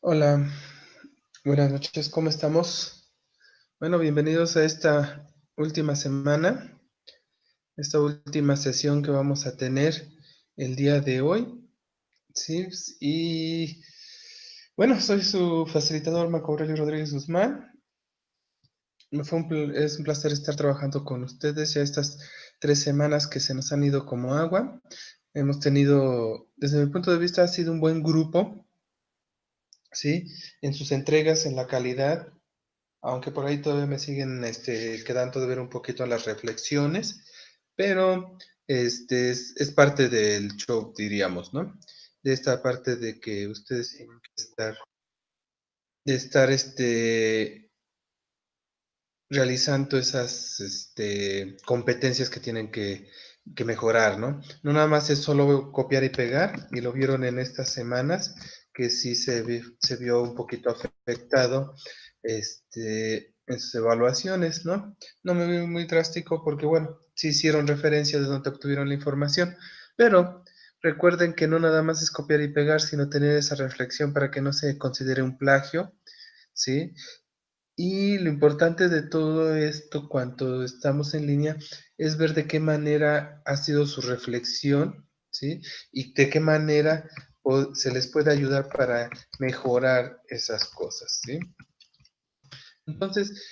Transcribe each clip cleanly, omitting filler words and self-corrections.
Hola, buenas noches, ¿cómo estamos? Bueno, bienvenidos a esta última semana, esta última sesión que vamos a tener el día de hoy, ¿sí? Y bueno, soy su facilitador Marco Aurelio Rodríguez Guzmán. Es un placer estar trabajando con ustedes ya estas 3 semanas que se nos han ido como agua. Hemos tenido, desde mi punto de vista, ha sido un buen grupo, ¿sí? En sus entregas, en la calidad. Aunque por ahí todavía me siguen quedando de ver un poquito las reflexiones, pero es parte del show, diríamos, ¿no? De esta parte de que ustedes tienen que estar realizando esas competencias que tienen que mejorar, ¿no? No nada más es solo copiar y pegar, y lo vieron en estas semanas, que sí se vio un poquito afectado en sus evaluaciones, ¿no? No me veo muy drástico porque, bueno, sí hicieron referencia de dónde obtuvieron la información, pero recuerden que no nada más es copiar y pegar, sino tener esa reflexión para que no se considere un plagio, ¿sí? Y lo importante de todo esto, cuando estamos en línea, es ver de qué manera ha sido su reflexión, ¿sí? Y de qué manera se les puede ayudar para mejorar esas cosas, ¿sí? Entonces,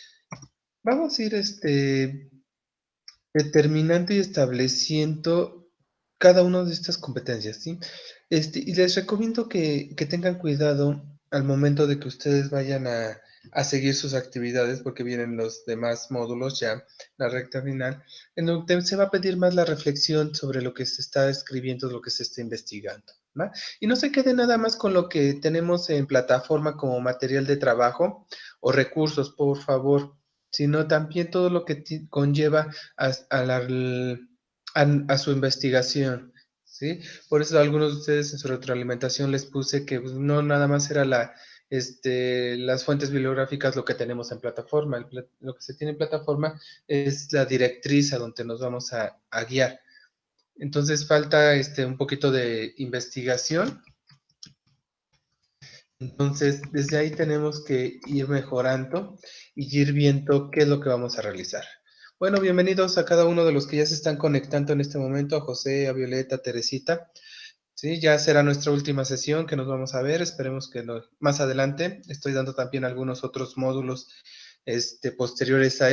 vamos a ir determinando y estableciendo cada una de estas competencias, ¿sí? Y les recomiendo que tengan cuidado al momento de que ustedes vayan a seguir sus actividades, porque vienen los demás módulos ya, la recta final, en donde se va a pedir más la reflexión sobre lo que se está escribiendo, lo que se está investigando, ¿va? Y no se quede nada más con lo que tenemos en plataforma como material de trabajo o recursos, por favor, sino también todo lo que conlleva a a su investigación, ¿sí? Por eso algunos de ustedes en su retroalimentación les puse que pues, no nada más era las fuentes bibliográficas lo que tenemos en plataforma. Lo que se tiene en plataforma es la directriz a donde nos vamos a guiar. Entonces falta un poquito de investigación. Entonces, desde ahí tenemos que ir mejorando y ir viendo qué es lo que vamos a realizar. Bueno, bienvenidos a cada uno de los que ya se están conectando en este momento, a José, a Violeta, a Teresita. Sí, ya será nuestra última sesión que nos vamos a ver. Esperemos que más adelante, estoy dando también algunos otros módulos posteriores a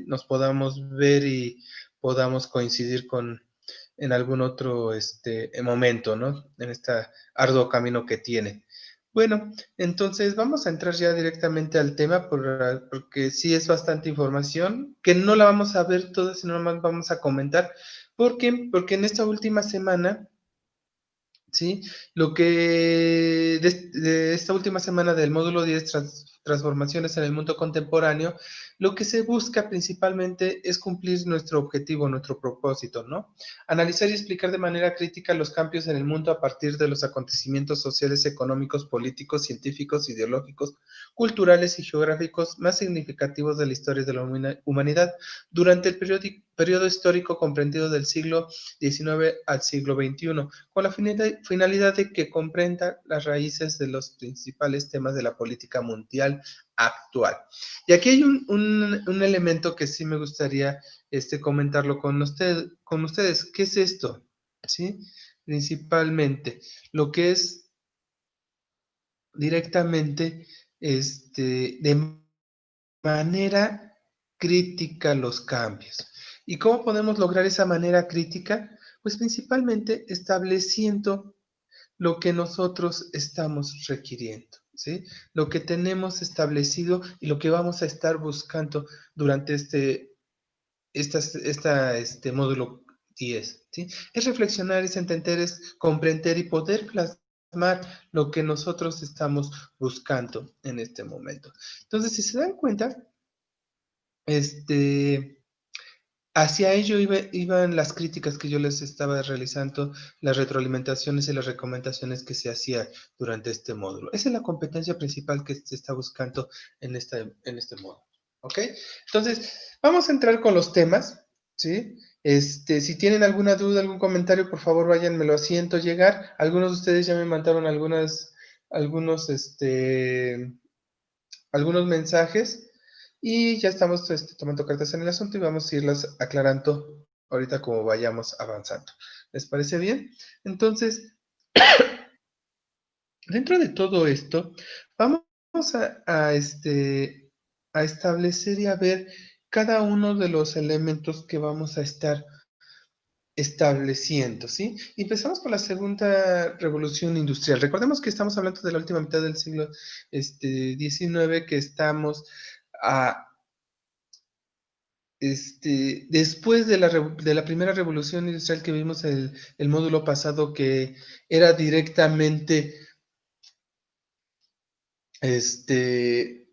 nos podamos ver y podamos coincidir en algún otro momento, ¿no? En este arduo camino que tiene. Bueno, entonces vamos a entrar ya directamente al tema porque sí es bastante información, que no la vamos a ver toda, sino más vamos a comentar. ¿Por qué? Porque en esta última semana, ¿sí? Lo que de esta última semana del módulo 10, transformaciones en el mundo contemporáneo, lo que se busca principalmente es cumplir nuestro objetivo, nuestro propósito, ¿no? Analizar y explicar de manera crítica los cambios en el mundo a partir de los acontecimientos sociales, económicos, políticos, científicos, ideológicos, culturales y geográficos más significativos de la historia de la humanidad durante el periodo histórico comprendido del siglo XIX al siglo XXI, con la finalidad de que comprenda las raíces de los principales temas de la política mundial actual. Y aquí hay un elemento que sí me gustaría comentarlo con ustedes. ¿Qué es esto? ¿Sí? Principalmente, lo que es directamente de manera crítica los cambios. ¿Y cómo podemos lograr esa manera crítica? Pues principalmente estableciendo lo que nosotros estamos requiriendo, ¿sí? Lo que tenemos establecido y lo que vamos a estar buscando durante este módulo 10, ¿sí? Es reflexionar, es entender, es comprender y poder plasmar lo que nosotros estamos buscando en este momento. Entonces, si se dan cuenta, este, hacia ello iban las críticas que yo les estaba realizando, las retroalimentaciones y las recomendaciones que se hacían durante este módulo. Esa es la competencia principal que se está buscando en este módulo. ¿Ok? Entonces, vamos a entrar con los temas, ¿sí? Si tienen alguna duda, algún comentario, por favor, váyanmelo haciendo llegar. Algunos de ustedes ya me mandaron algunas algunos, algunos mensajes y ya estamos tomando cartas en el asunto y vamos a irlas aclarando ahorita como vayamos avanzando. ¿Les parece bien? Entonces, dentro de todo esto, vamos a establecer y a ver cada uno de los elementos que vamos a estar estableciendo, ¿sí? Y empezamos con la segunda revolución industrial. Recordemos que estamos hablando de la última mitad del siglo XIX, que estamos a, después de la primera revolución industrial que vimos el módulo pasado, que era directamente este,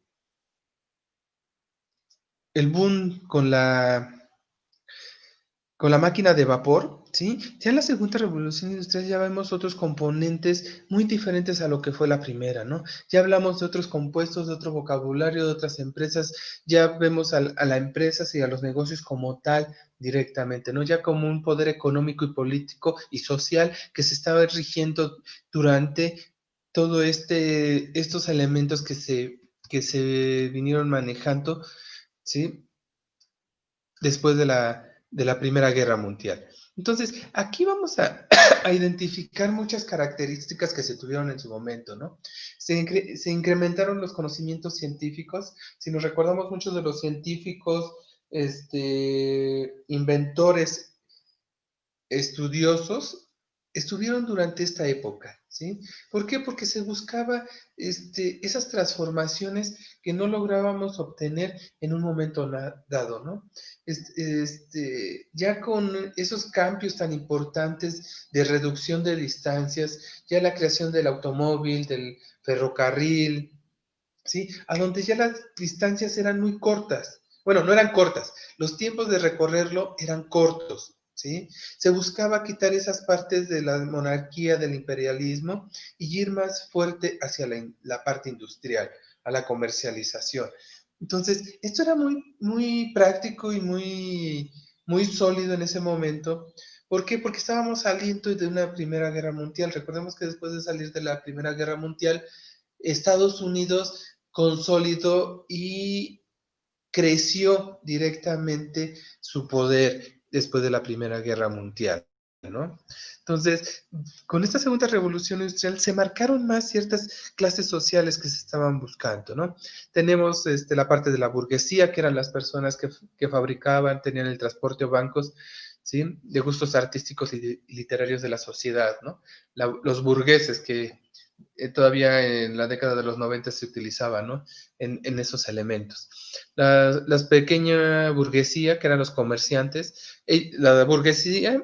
el boom con la máquina de vapor, ¿sí? Ya en la segunda revolución industrial ya vemos otros componentes muy diferentes a lo que fue la primera, ¿no? Ya hablamos de otros compuestos, de otro vocabulario, de otras empresas, ya vemos a la empresa y a los negocios como tal directamente, ¿no? Ya como un poder económico y político y social que se estaba rigiendo durante todo estos elementos que se vinieron manejando, ¿sí? Después de la Primera Guerra Mundial. Entonces, aquí vamos a identificar muchas características que se tuvieron en su momento, ¿no? Se incrementaron los conocimientos científicos. Si nos recordamos, muchos de los científicos, inventores, estudiosos, estuvieron durante esta época, ¿sí? ¿Por qué? Porque se buscaba esas transformaciones que no lográbamos obtener en un momento dado, ¿no? Ya con esos cambios tan importantes de reducción de distancias, ya la creación del automóvil, del ferrocarril, ¿sí? A donde ya las distancias eran muy cortas. Bueno, no eran cortas, los tiempos de recorrerlo eran cortos, ¿sí? Se buscaba quitar esas partes de la monarquía, del imperialismo, y ir más fuerte hacia la parte industrial, a la comercialización. Entonces, esto era muy, muy práctico y muy, muy sólido en ese momento. ¿Por qué? Porque estábamos saliendo de una Primera Guerra Mundial. Recordemos que después de salir de la Primera Guerra Mundial, Estados Unidos consolidó y creció directamente su poder después de la Primera Guerra Mundial, ¿no? Entonces, con esta segunda revolución industrial se marcaron más ciertas clases sociales que se estaban buscando, ¿no? Tenemos la parte de la burguesía, que eran las personas que fabricaban, tenían el transporte o bancos, ¿sí? De gustos artísticos y literarios de la sociedad, ¿no? Los burgueses que todavía en la década de los 90 se utilizaba, ¿no? En esos elementos. Las pequeña burguesía, que eran los comerciantes, la burguesía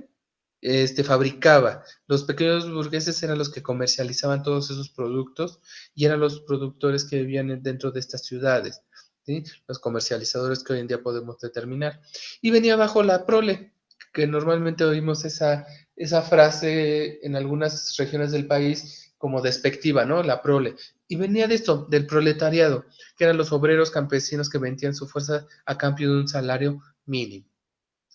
fabricaba, los pequeños burgueses eran los que comercializaban todos esos productos y eran los productores que vivían dentro de estas ciudades, ¿sí? Los comercializadores que hoy en día podemos determinar. Y venía abajo la prole, que normalmente oímos esa frase en algunas regiones del país como despectiva, ¿no? La prole. Y venía de esto, del proletariado, que eran los obreros campesinos que vendían su fuerza a cambio de un salario mínimo.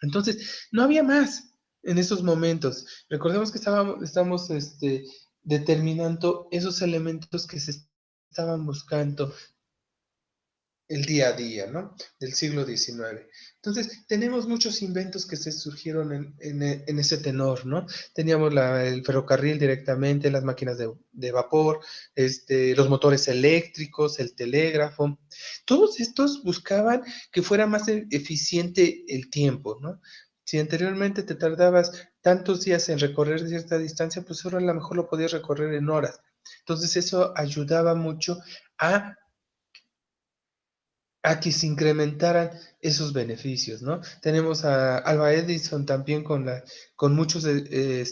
Entonces, no había más en esos momentos. Recordemos que estamos determinando esos elementos que se estaban buscando el día a día, ¿no? Del siglo XIX. Entonces, tenemos muchos inventos que se surgieron en ese tenor, ¿no? Teníamos el ferrocarril directamente, las máquinas de vapor, los motores eléctricos, el telégrafo. Todos estos buscaban que fuera más eficiente el tiempo, ¿no? Si anteriormente te tardabas tantos días en recorrer cierta distancia, pues ahora a lo mejor lo podías recorrer en horas. Entonces, eso ayudaba mucho a que se incrementaran esos beneficios, ¿no? Tenemos a Alva Edison también con muchos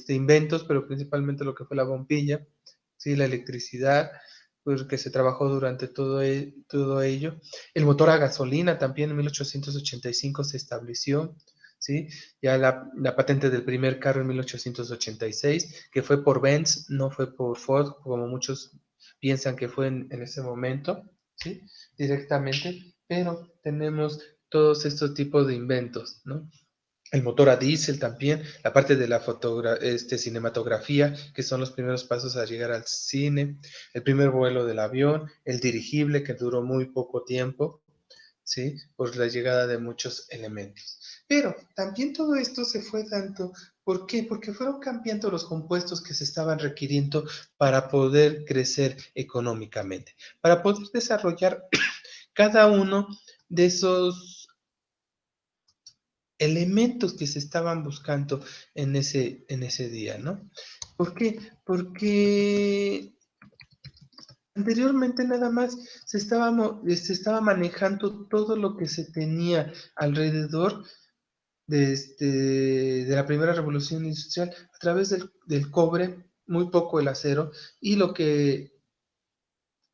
inventos, pero principalmente lo que fue la bombilla, ¿sí? La electricidad, pues, que se trabajó durante todo ello. El motor a gasolina también en 1885 se estableció, ¿sí? Ya la patente del primer carro en 1886, que fue por Benz, no fue por Ford, como muchos piensan que fue en ese momento, ¿sí? Directamente, pero tenemos todos estos tipos de inventos, ¿no? el motor a diésel también, la parte de la cinematografía, que son los primeros pasos a llegar al cine, el primer vuelo del avión, el dirigible, que duró muy poco tiempo, ¿sí? Por la llegada de muchos elementos. Pero también todo esto se fue dando, ¿por qué? Porque fueron cambiando los compuestos que se estaban requiriendo para poder crecer económicamente, para poder desarrollar cada uno de esos elementos que se estaban buscando en ese día, ¿no? ¿Por qué? Porque anteriormente nada más se estaba manejando todo lo que se tenía alrededor de la primera revolución industrial a través del cobre, muy poco el acero, y lo que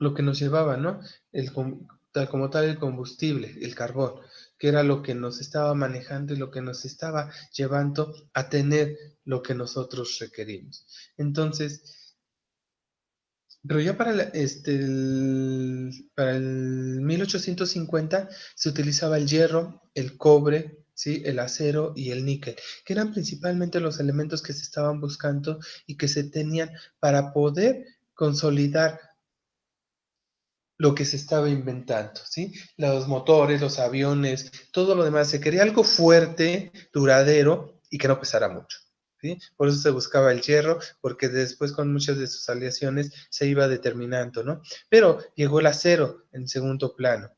nos llevaba, ¿no? Tal como tal el combustible, el carbón, que era lo que nos estaba manejando y lo que nos estaba llevando a tener lo que nosotros requerimos. Entonces, pero ya para el 1850 se utilizaba el hierro, el cobre, ¿sí? El acero y el níquel, que eran principalmente los elementos que se estaban buscando y que se tenían para poder consolidar lo que se estaba inventando, ¿sí? Los motores, los aviones, todo lo demás. Se quería algo fuerte, duradero y que no pesara mucho, ¿sí? Por eso se buscaba el hierro, porque después con muchas de sus aleaciones se iba determinando, ¿no? Pero llegó el acero en segundo plano,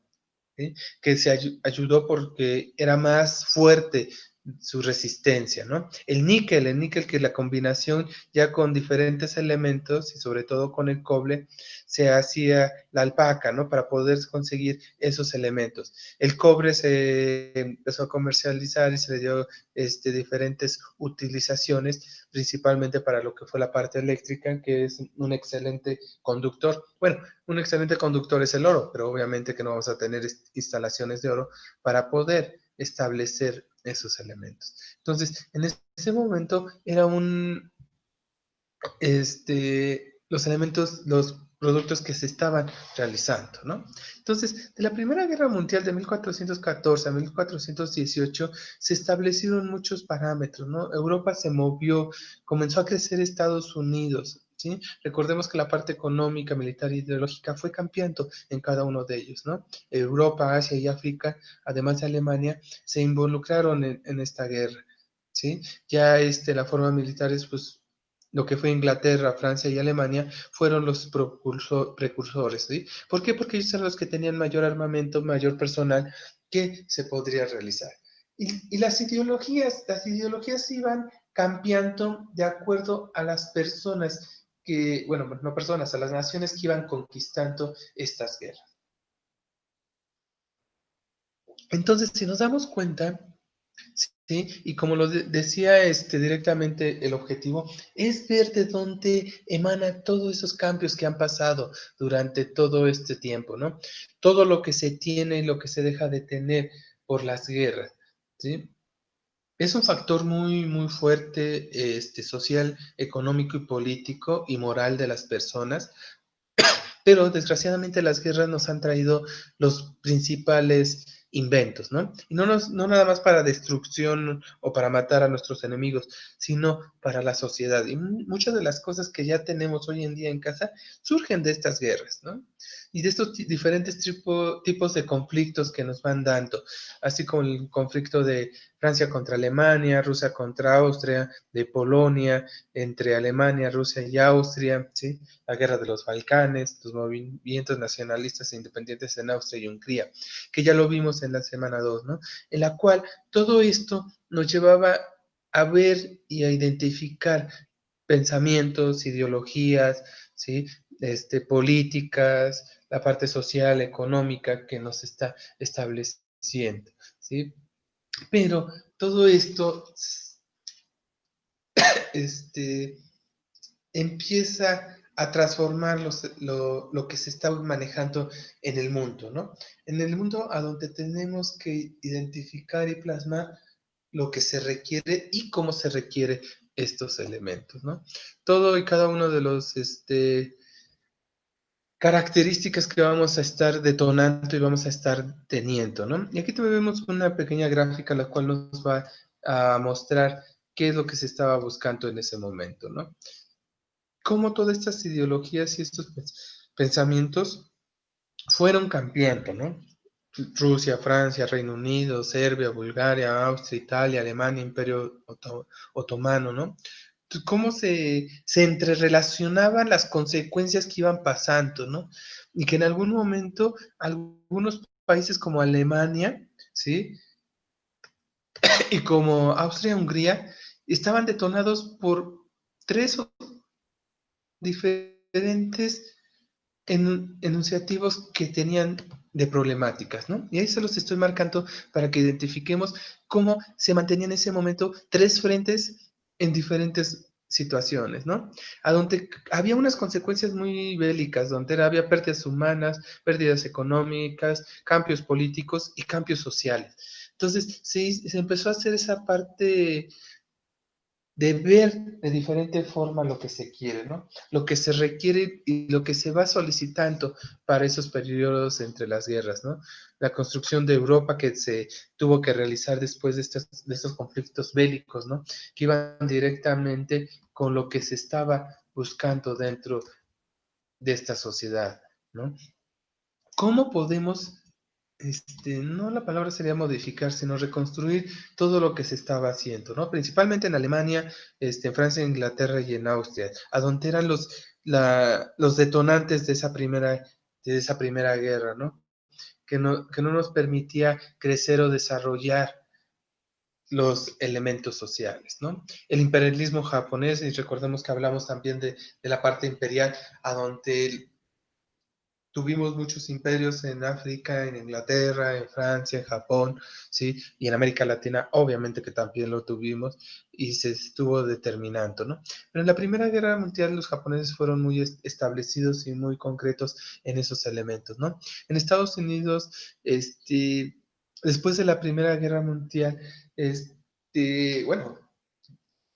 ¿sí? Que se ayudó porque era más fuerte su resistencia, ¿no? El níquel que la combinación ya con diferentes elementos y sobre todo con el cobre se hacía la alpaca, ¿no? Para poder conseguir esos elementos. El cobre se empezó a comercializar y se le dio diferentes utilizaciones, principalmente para lo que fue la parte eléctrica, que es un excelente conductor. Bueno, un excelente conductor es el oro, pero obviamente que no vamos a tener instalaciones de oro para poder establecer esos elementos. Entonces, en ese momento era los elementos, los productos que se estaban realizando, ¿no? Entonces, de la Primera Guerra Mundial de 1414 a 1418 se establecieron muchos parámetros, ¿no? Europa se movió, comenzó a crecer Estados Unidos, ¿sí? Recordemos que la parte económica, militar e ideológica fue cambiando en cada uno de ellos, ¿no? Europa, Asia y África, además de Alemania, se involucraron en esta guerra, ¿sí? Ya la forma militar es, pues, lo que fue Inglaterra, Francia y Alemania fueron los precursores, ¿sí? ¿Por qué? Porque ellos eran los que tenían mayor armamento, mayor personal que se podría realizar. Y las ideologías iban cambiando de acuerdo a las personas que, bueno, no personas, a las naciones que iban conquistando estas guerras. Entonces, si nos damos cuenta, ¿sí? Y como lo decía directamente el objetivo, es ver de dónde emana todos esos cambios que han pasado durante todo este tiempo, ¿no? Todo lo que se tiene y lo que se deja de tener por las guerras, ¿sí? Es un factor muy, muy fuerte, social, económico y político y moral de las personas, pero desgraciadamente las guerras nos han traído los principales inventos, ¿no? Y no nada más para destrucción o para matar a nuestros enemigos, sino para la sociedad. Y muchas de las cosas que ya tenemos hoy en día en casa surgen de estas guerras, ¿no? Y de estos diferentes tipos de conflictos que nos van dando, así como el conflicto de Francia contra Alemania, Rusia contra Austria, de Polonia, entre Alemania, Rusia y Austria, ¿sí? La guerra de los Balcanes, los movimientos nacionalistas e independientes en Austria y Hungría, que ya lo vimos en la semana 2, ¿no? En la cual todo esto nos llevaba a ver y a identificar pensamientos, ideologías, ¿sí? Políticas, la parte social, económica que nos está estableciendo, ¿sí? Pero todo esto, este, empieza a transformar lo que se está manejando en el mundo, ¿no? En el mundo a donde tenemos que identificar y plasmar lo que se requiere y cómo se requiere estos elementos, ¿no? Todo y cada uno de los características que vamos a estar detonando y vamos a estar teniendo, ¿no? Y aquí vemos una pequeña gráfica la cual nos va a mostrar qué es lo que se estaba buscando en ese momento, ¿no? Cómo todas estas ideologías y estos pensamientos fueron cambiando, ¿no? Rusia, Francia, Reino Unido, Serbia, Bulgaria, Austria, Italia, Alemania, Imperio Otomano, ¿no? Cómo se entrerelacionaban las consecuencias que iban pasando, ¿no? Y que en algún momento algunos países como Alemania, ¿sí? Y como Austria-Hungría estaban detonados por tres diferentes enunciativos que tenían de problemáticas, ¿no? Y ahí se los estoy marcando para que identifiquemos cómo se mantenían en ese momento tres frentes en diferentes situaciones, ¿no? A donde había unas consecuencias muy bélicas, donde había pérdidas humanas, pérdidas económicas, cambios políticos y cambios sociales. Entonces, se empezó a hacer esa parte de ver de diferente forma lo que se quiere, ¿no? Lo que se requiere y lo que se va solicitando para esos periodos entre las guerras, ¿no? La construcción de Europa que se tuvo que realizar después de estos conflictos bélicos, ¿no? Que iban directamente con lo que se estaba buscando dentro de esta sociedad, ¿no? ¿Cómo podemos no la palabra sería modificar, sino reconstruir todo lo que se estaba haciendo, ¿no? Principalmente en Alemania, en Francia, Inglaterra y en Austria, a donde eran los detonantes de esa primera guerra, ¿no? Que no nos permitía crecer o desarrollar los elementos sociales, ¿no? El imperialismo japonés, y recordemos que hablamos también de la parte imperial, a donde tuvimos muchos imperios en África, en Inglaterra, en Francia, en Japón, ¿sí? Y en América Latina, obviamente que también lo tuvimos y se estuvo determinando, ¿no? Pero en la Primera Guerra Mundial los japoneses fueron muy establecidos y muy concretos en esos elementos, ¿no? En Estados Unidos, después de la Primera Guerra Mundial, bueno,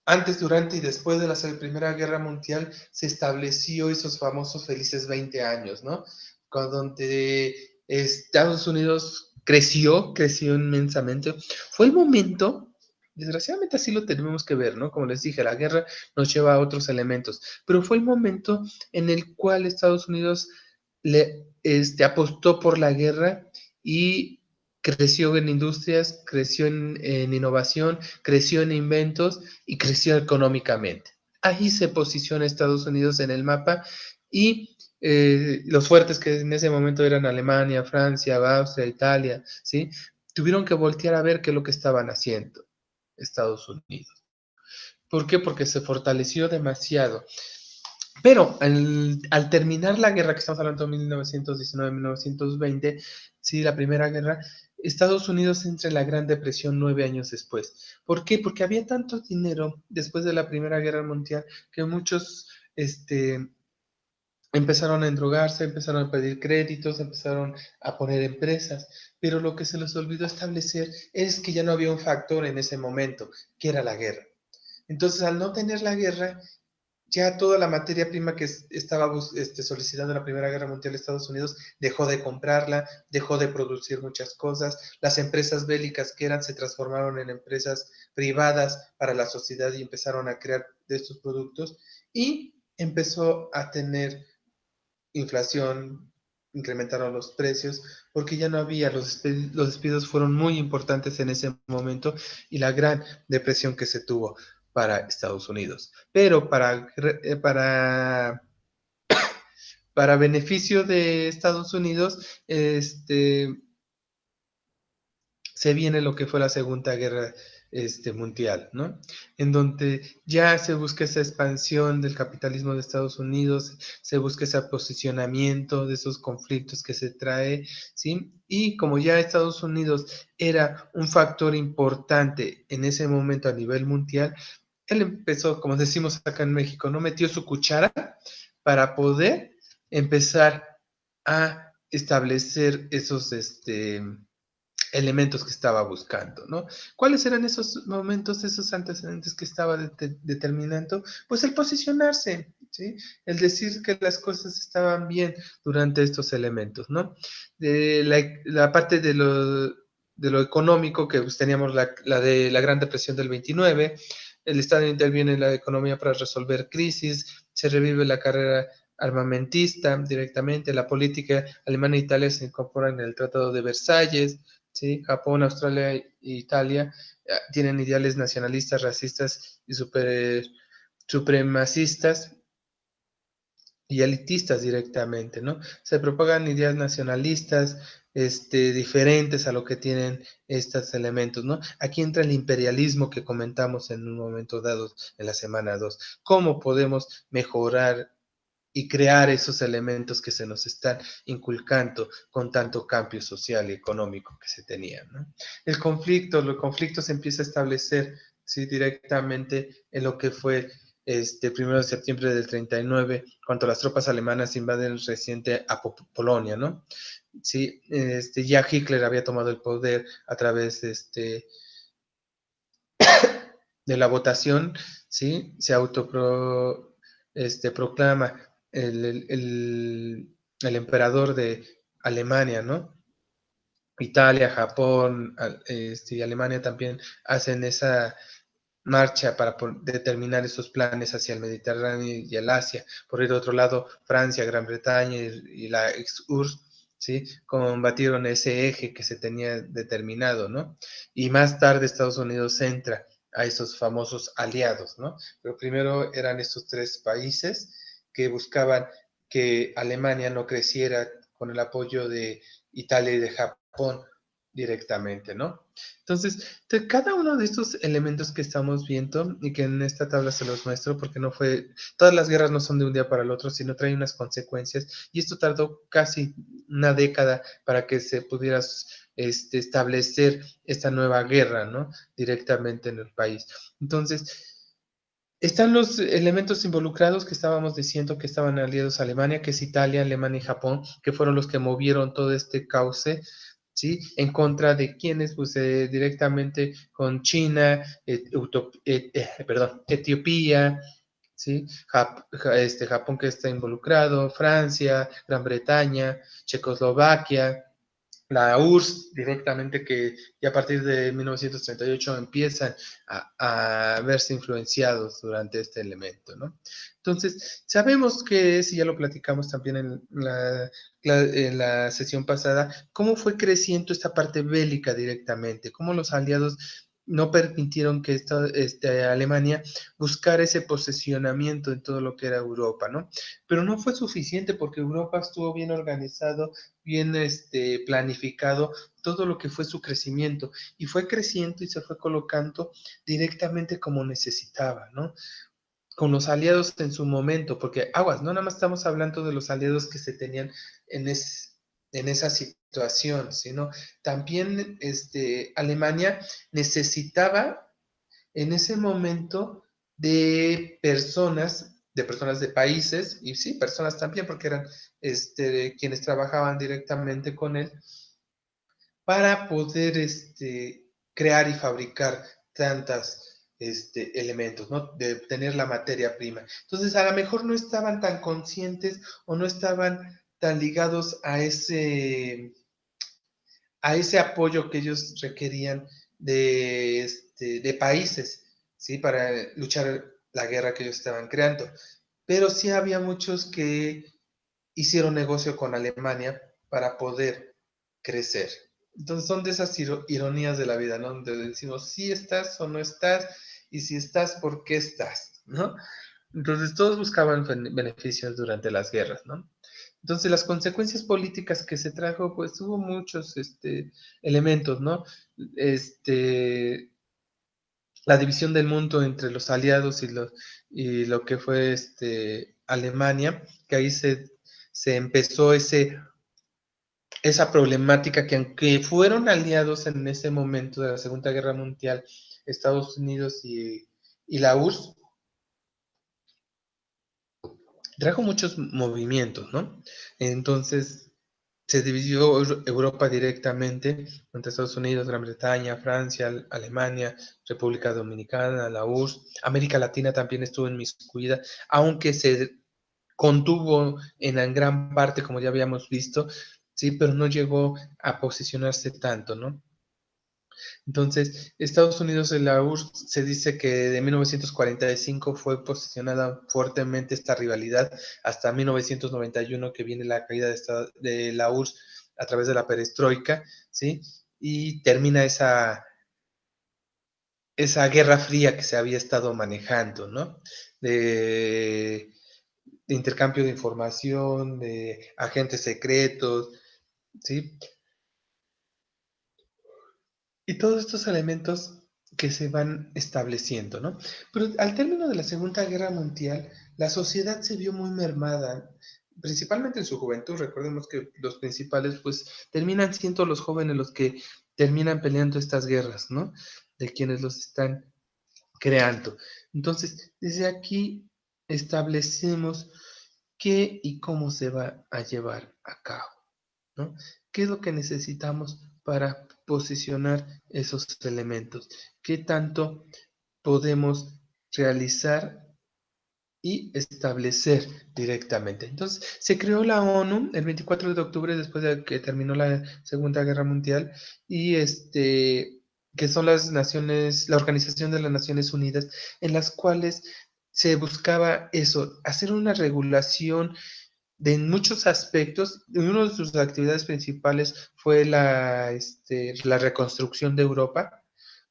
antes, durante y después de la Primera Guerra Mundial se estableció esos famosos felices 20 años, ¿no? Donde Estados Unidos creció inmensamente. Fue el momento, desgraciadamente así lo tenemos que ver, ¿no? Como les dije, la guerra nos lleva a otros elementos, pero fue el momento en el cual Estados Unidos apostó por la guerra y creció en industrias, creció en innovación, creció en inventos y creció económicamente. Ahí se posiciona Estados Unidos en el mapa y los fuertes que en ese momento eran Alemania, Francia, Austria, Italia, ¿sí? Tuvieron que voltear a ver qué es lo que estaban haciendo Estados Unidos. ¿Por qué? Porque se fortaleció demasiado. Pero al terminar la guerra, que estamos hablando de 1919-1920, sí, la primera guerra, Estados Unidos entra en la Gran Depresión 9 años después. ¿Por qué? Porque había tanto dinero después de la Primera Guerra Mundial que muchos empezaron a endrogarse, empezaron a pedir créditos, empezaron a poner empresas, pero lo que se les olvidó establecer es que ya no había un factor en ese momento, que era la guerra. Entonces, al no tener la guerra, ya toda la materia prima que estaba solicitando la Primera Guerra Mundial de Estados Unidos dejó de comprarla, dejó de producir muchas cosas, las empresas bélicas que eran se transformaron en empresas privadas para la sociedad y empezaron a crear de estos productos y empezó a tener inflación, incrementaron los precios, porque ya no había, los despidos fueron muy importantes en ese momento y la gran depresión que se tuvo para Estados Unidos. Pero para beneficio de Estados Unidos, se viene lo que fue la Segunda Guerra Mundial, ¿no? En donde ya se busca esa expansión del capitalismo de Estados Unidos, se busca ese posicionamiento de esos conflictos que se trae, ¿sí? Y como ya Estados Unidos era un factor importante en ese momento a nivel mundial, él empezó, como decimos acá en México, ¿no? Metió su cuchara para poder empezar a establecer esos, elementos que estaba buscando, ¿no? ¿Cuáles eran esos momentos, esos antecedentes que estaba determinando? Pues el posicionarse, ¿sí? El decir que las cosas estaban bien durante estos elementos, ¿no? La parte de lo económico, que pues, teníamos la de la Gran Depresión del 29, el Estado interviene en la economía para resolver crisis, se revive la carrera armamentista directamente, la política alemana e Italia se incorporan en el Tratado de Versalles, ¿sí? Japón, Australia e Italia tienen ideales nacionalistas, racistas y supremacistas y elitistas directamente, ¿no? Se propagan ideas nacionalistas, diferentes a lo que tienen estos elementos, ¿no? Aquí entra el imperialismo que comentamos en un momento dado en la semana 2. ¿Cómo podemos mejorar y crear esos elementos que se nos están inculcando con tanto cambio social y económico que se tenía, ¿no? El conflicto se empieza a establecer, ¿sí? Directamente en lo que fue 1 de septiembre del 39, cuando las tropas alemanas invaden reciente a Polonia, ¿no? Sí, ya Hitler había tomado el poder a través de la votación, ¿sí? Se proclama el emperador de Alemania, ¿no? Italia, Japón, y Alemania también hacen esa marcha para determinar esos planes hacia el Mediterráneo y el Asia. Por el otro lado, Francia, Gran Bretaña y la ex-URSS, ¿sí? Combatieron ese eje que se tenía determinado, ¿no? Y más tarde Estados Unidos entra a esos famosos aliados, ¿no? Pero primero eran estos tres países que buscaban que Alemania no creciera con el apoyo de Italia y de Japón directamente, ¿no? Entonces, cada uno de estos elementos que estamos viendo y que en esta tabla se los muestro, porque no fue, todas las guerras no son de un día para el otro, sino traen unas consecuencias, y esto tardó casi una década para que se pudiera establecer esta nueva guerra, ¿no? Directamente en el país. Entonces, están los elementos involucrados que estábamos diciendo que estaban aliados a Alemania, que es Italia, Alemania y Japón, que fueron los que movieron todo este cauce, ¿sí? En contra de quienes, pues directamente con China, Etiopía, ¿sí? Japón que está involucrado, Francia, Gran Bretaña, Checoslovaquia, la URSS directamente, que ya a partir de 1938 empiezan a verse influenciados durante este elemento, ¿no? Entonces, sabemos que, si ya lo platicamos también en la sesión pasada, cómo fue creciendo esta parte bélica directamente, cómo los aliados no permitieron que Alemania buscara ese posesionamiento en todo lo que era Europa, ¿no? Pero no fue suficiente porque Europa estuvo bien organizado, bien planificado todo lo que fue su crecimiento, y fue creciendo y se fue colocando directamente como necesitaba, ¿no? Con los aliados en su momento, porque aguas, no nada más estamos hablando de los aliados que se tenían en, en esa situación, sino también Alemania necesitaba en ese momento de personas de países, y sí, personas también, porque eran quienes trabajaban directamente con él, para poder crear y fabricar tantos elementos, ¿no? De obtener la materia prima. Entonces, a lo mejor no estaban tan conscientes o no estaban tan ligados a ese apoyo que ellos requerían de países, ¿sí? Para luchar la guerra que ellos estaban creando. Pero sí había muchos que hicieron negocio con Alemania para poder crecer. Entonces son de esas ironías de la vida, ¿no? Donde decimos, sí estás o no estás, y si estás, ¿por qué estás? ¿No? Entonces todos buscaban beneficios durante las guerras, ¿no? Entonces las consecuencias políticas que se trajo, pues hubo muchos elementos, ¿no? Este, la división del mundo entre los aliados y lo que fue Alemania, que ahí se empezó esa problemática, que aunque fueron aliados en ese momento de la Segunda Guerra Mundial, Estados Unidos y la URSS, trajo muchos movimientos, ¿no? Entonces se dividió Europa directamente entre Estados Unidos, Gran Bretaña, Francia, Alemania, República Dominicana, la URSS. América Latina también estuvo inmiscuida, aunque se contuvo en gran parte, como ya habíamos visto, sí, pero no llegó a posicionarse tanto, ¿no? Entonces, Estados Unidos en la URSS se dice que de 1945 fue posicionada fuertemente esta rivalidad hasta 1991 que viene la caída de la URSS a través de la perestroika, ¿sí? Y termina esa guerra fría que se había estado manejando, ¿no? De, de intercambio de información, de agentes secretos, ¿sí? Y todos estos elementos que se van estableciendo, ¿no? Pero al término de la Segunda Guerra Mundial, la sociedad se vio muy mermada, principalmente en su juventud. Recordemos que los principales, pues, terminan siendo los jóvenes los que terminan peleando estas guerras, ¿no? De quienes los están creando. Entonces, desde aquí establecemos qué y cómo se va a llevar a cabo, ¿no? ¿Qué es lo que necesitamos para posicionar esos elementos? ¿Qué tanto podemos realizar y establecer directamente? Entonces, se creó la ONU el 24 de octubre después de que terminó la Segunda Guerra Mundial y que son las naciones, la Organización de las Naciones Unidas, en las cuales se buscaba eso, hacer una regulación de muchos aspectos. Una de sus actividades principales fue la reconstrucción de Europa,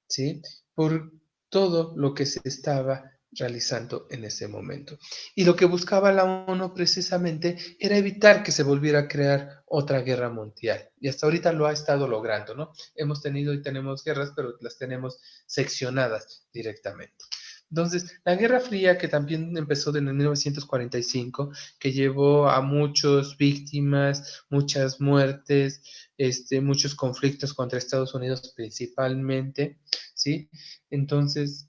¿sí? Por todo lo que se estaba realizando en ese momento. Y lo que buscaba la ONU precisamente era evitar que se volviera a crear otra guerra mundial. Y hasta ahorita lo ha estado logrando, ¿no? Hemos tenido y tenemos guerras, pero las tenemos seccionadas directamente. Entonces, la Guerra Fría, que también empezó en el 1945, que llevó a muchas víctimas, muchas muertes, muchos conflictos contra Estados Unidos principalmente, ¿sí? Entonces,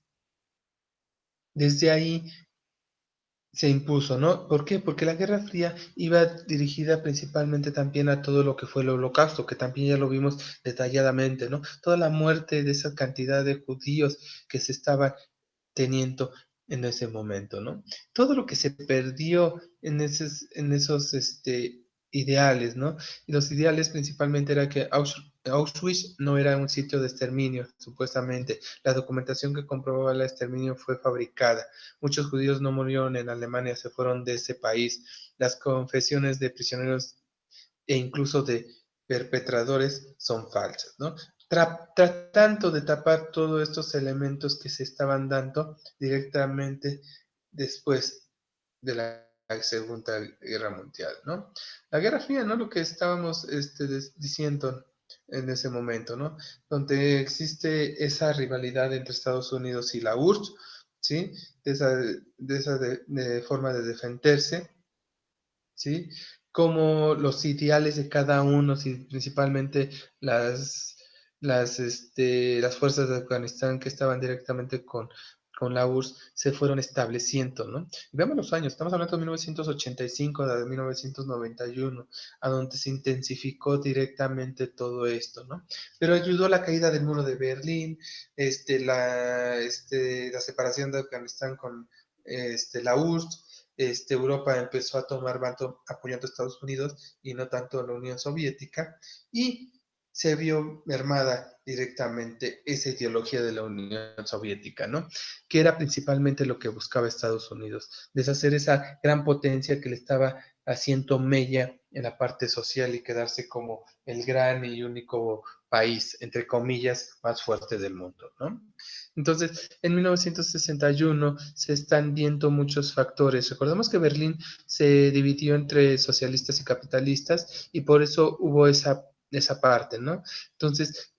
desde ahí se impuso, ¿no? ¿Por qué? Porque la Guerra Fría iba dirigida principalmente también a todo lo que fue el Holocausto, que también ya lo vimos detalladamente, ¿no? Toda la muerte de esa cantidad de judíos que se estaban teniendo en ese momento, ¿no? Todo lo que se perdió en esos ideales, ¿no? Y los ideales principalmente era que Auschwitz no era un sitio de exterminio, supuestamente. La documentación que comprobaba el exterminio fue fabricada. Muchos judíos no murieron en Alemania, se fueron de ese país. Las confesiones de prisioneros e incluso de perpetradores son falsas, ¿no? Tratando de tapar todos estos elementos que se estaban dando directamente después de la Segunda Guerra Mundial, ¿no? La Guerra Fría, ¿no? Lo que estábamos diciendo en ese momento, ¿no? Donde existe esa rivalidad entre Estados Unidos y la URSS, ¿sí? De forma de defenderse, ¿sí? Como los ideales de cada uno, ¿sí? Principalmente las, las fuerzas de Afganistán que estaban directamente con la URSS se fueron estableciendo, ¿no? Y veamos los años, estamos hablando de 1985, de 1991, a donde se intensificó directamente todo esto, ¿no? Pero ayudó a la caída del muro de Berlín, la separación de Afganistán con la URSS. Europa empezó a tomar bando apoyando a Estados Unidos y no tanto a la Unión Soviética, y se vio mermada directamente esa ideología de la Unión Soviética, ¿no? Que era principalmente lo que buscaba Estados Unidos, deshacer esa gran potencia que le estaba haciendo mella en la parte social y quedarse como el gran y único país, entre comillas, más fuerte del mundo, ¿no? Entonces, en 1961 se están viendo muchos factores. Recordemos que Berlín se dividió entre socialistas y capitalistas y por eso hubo esa parte, ¿no? Entonces,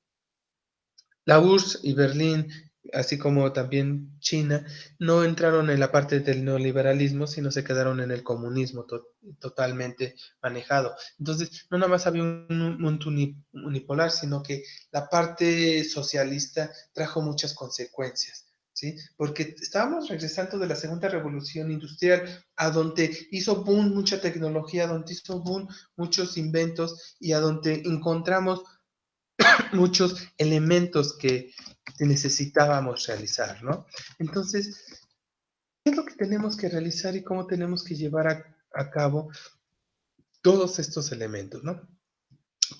la URSS y Berlín, así como también China, no entraron en la parte del neoliberalismo, sino se quedaron en el comunismo totalmente manejado. Entonces, no nada más había un mundo unipolar, sino que la parte socialista trajo muchas consecuencias. ¿Sí? Porque estábamos regresando de la segunda revolución industrial, a donde hizo boom mucha tecnología, a donde hizo boom muchos inventos y a donde encontramos muchos elementos que necesitábamos realizar, ¿no? Entonces, ¿qué es lo que tenemos que realizar y cómo tenemos que llevar a cabo todos estos elementos, ¿no?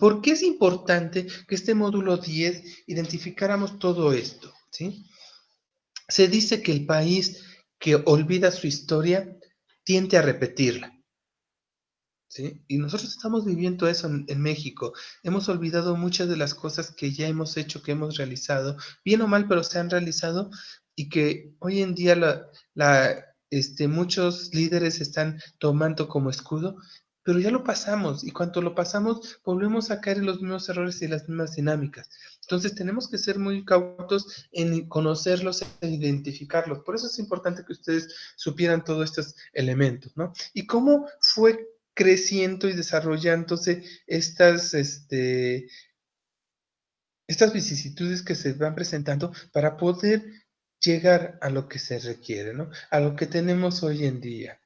¿Por qué es importante que este módulo 10 identificáramos todo esto? ¿Sí? Se dice que el país que olvida su historia tiende a repetirla. ¿Sí? Y nosotros estamos viviendo eso en México. Hemos olvidado muchas de las cosas que ya hemos hecho, que hemos realizado, bien o mal, pero se han realizado y que hoy en día muchos líderes están tomando como escudo, pero ya lo pasamos y cuando lo pasamos volvemos a caer en los mismos errores y las mismas dinámicas. Entonces tenemos que ser muy cautos en conocerlos e identificarlos. Por eso es importante que ustedes supieran todos estos elementos, ¿no? ¿Y cómo fue creciendo y desarrollándose estas vicisitudes que se van presentando para poder llegar a lo que se requiere, ¿no? A lo que tenemos hoy en día,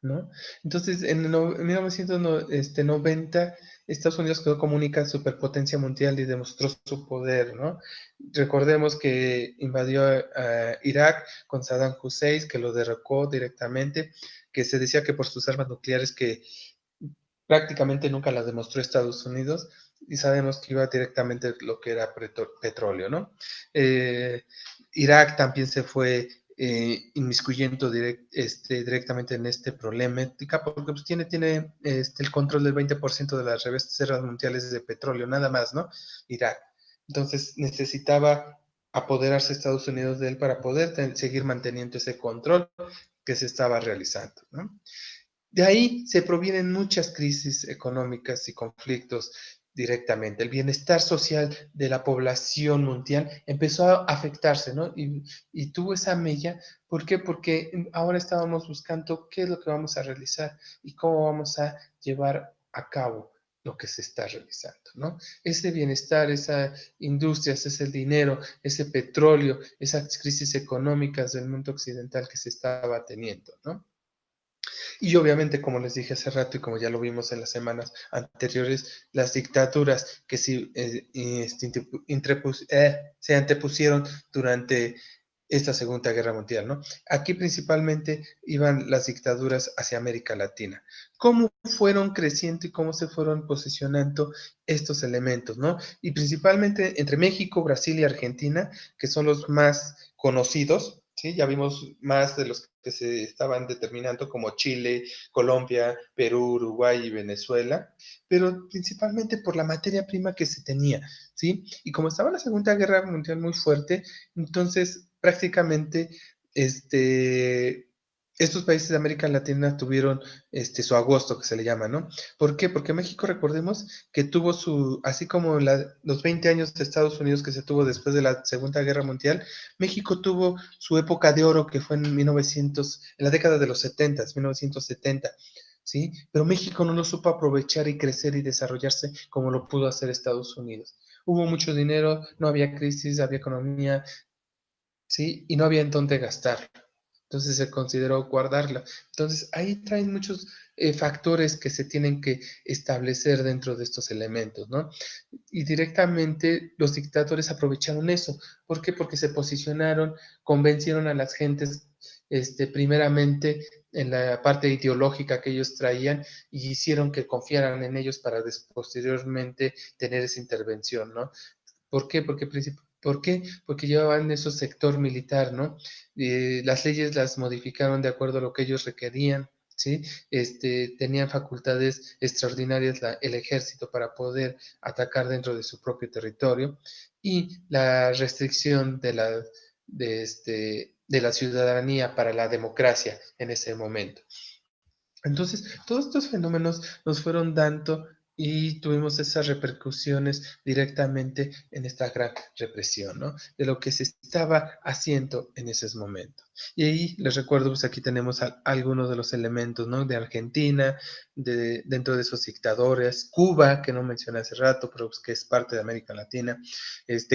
¿no? Entonces, en 1990, Estados Unidos quedó como única superpotencia mundial y demostró su poder, ¿no? Recordemos que invadió Irak con Saddam Hussein, que lo derrocó directamente, que se decía que por sus armas nucleares que prácticamente nunca las demostró Estados Unidos y sabemos que iba directamente lo que era petróleo, ¿no? Irak también se fue inmiscuyendo directamente en este problemática porque pues, tiene el control del 20% de las reservas mundiales de petróleo, nada más, ¿no? Irak. Entonces necesitaba apoderarse Estados Unidos de él para poder seguir manteniendo ese control que se estaba realizando, ¿no? De ahí se provienen muchas crisis económicas y conflictos directamente. El bienestar social de la población mundial empezó a afectarse, ¿no? Y tuvo esa mella. ¿Por qué? Porque ahora estábamos buscando qué es lo que vamos a realizar y cómo vamos a llevar a cabo lo que se está realizando, ¿no? Ese bienestar, esas industrias, ese dinero, ese petróleo, esas crisis económicas del mundo occidental que se estaba teniendo, ¿no? Y obviamente, como les dije hace rato y como ya lo vimos en las semanas anteriores, las dictaduras que se antepusieron durante esta Segunda Guerra Mundial, ¿no? Aquí principalmente iban las dictaduras hacia América Latina. ¿Cómo fueron creciendo y cómo se fueron posicionando estos elementos, ¿no? Y principalmente entre México, Brasil y Argentina, que son los más conocidos, ¿sí? Ya vimos más de los que se estaban determinando como Chile, Colombia, Perú, Uruguay y Venezuela, pero principalmente por la materia prima que se tenía, ¿sí? Y como estaba la Segunda Guerra Mundial muy fuerte, entonces prácticamente estos países de América Latina tuvieron su agosto, que se le llama, ¿no? ¿Por qué? Porque México, recordemos que tuvo así como los 20 años de Estados Unidos que se tuvo después de la Segunda Guerra Mundial, México tuvo su época de oro que fue en la década de los 70, 1970, ¿sí? Pero México no lo supo aprovechar y crecer y desarrollarse como lo pudo hacer Estados Unidos. Hubo mucho dinero, no había crisis, había economía, ¿sí? Y no había en dónde gastarlo. Entonces se consideró guardarla. Entonces ahí traen muchos factores que se tienen que establecer dentro de estos elementos, ¿no? Y directamente los dictadores aprovecharon eso. ¿Por qué? Porque se posicionaron, convencieron a las gentes, primeramente en la parte ideológica que ellos traían y hicieron que confiaran en ellos para posteriormente tener esa intervención, ¿no? ¿Por qué? ¿Por qué? Porque llevaban esos sector militar, ¿no? Las leyes las modificaron de acuerdo a lo que ellos requerían, ¿sí? Tenían facultades extraordinarias el ejército para poder atacar dentro de su propio territorio y la restricción de la ciudadanía para la democracia en ese momento. Entonces, todos estos fenómenos nos fueron dando y tuvimos esas repercusiones directamente en esta gran represión, ¿no? De lo que se estaba haciendo en esos momentos. Y ahí les recuerdo, pues aquí tenemos algunos de los elementos, ¿no? De Argentina, dentro de esos dictadores, Cuba, que no mencioné hace rato, pero pues que es parte de América Latina,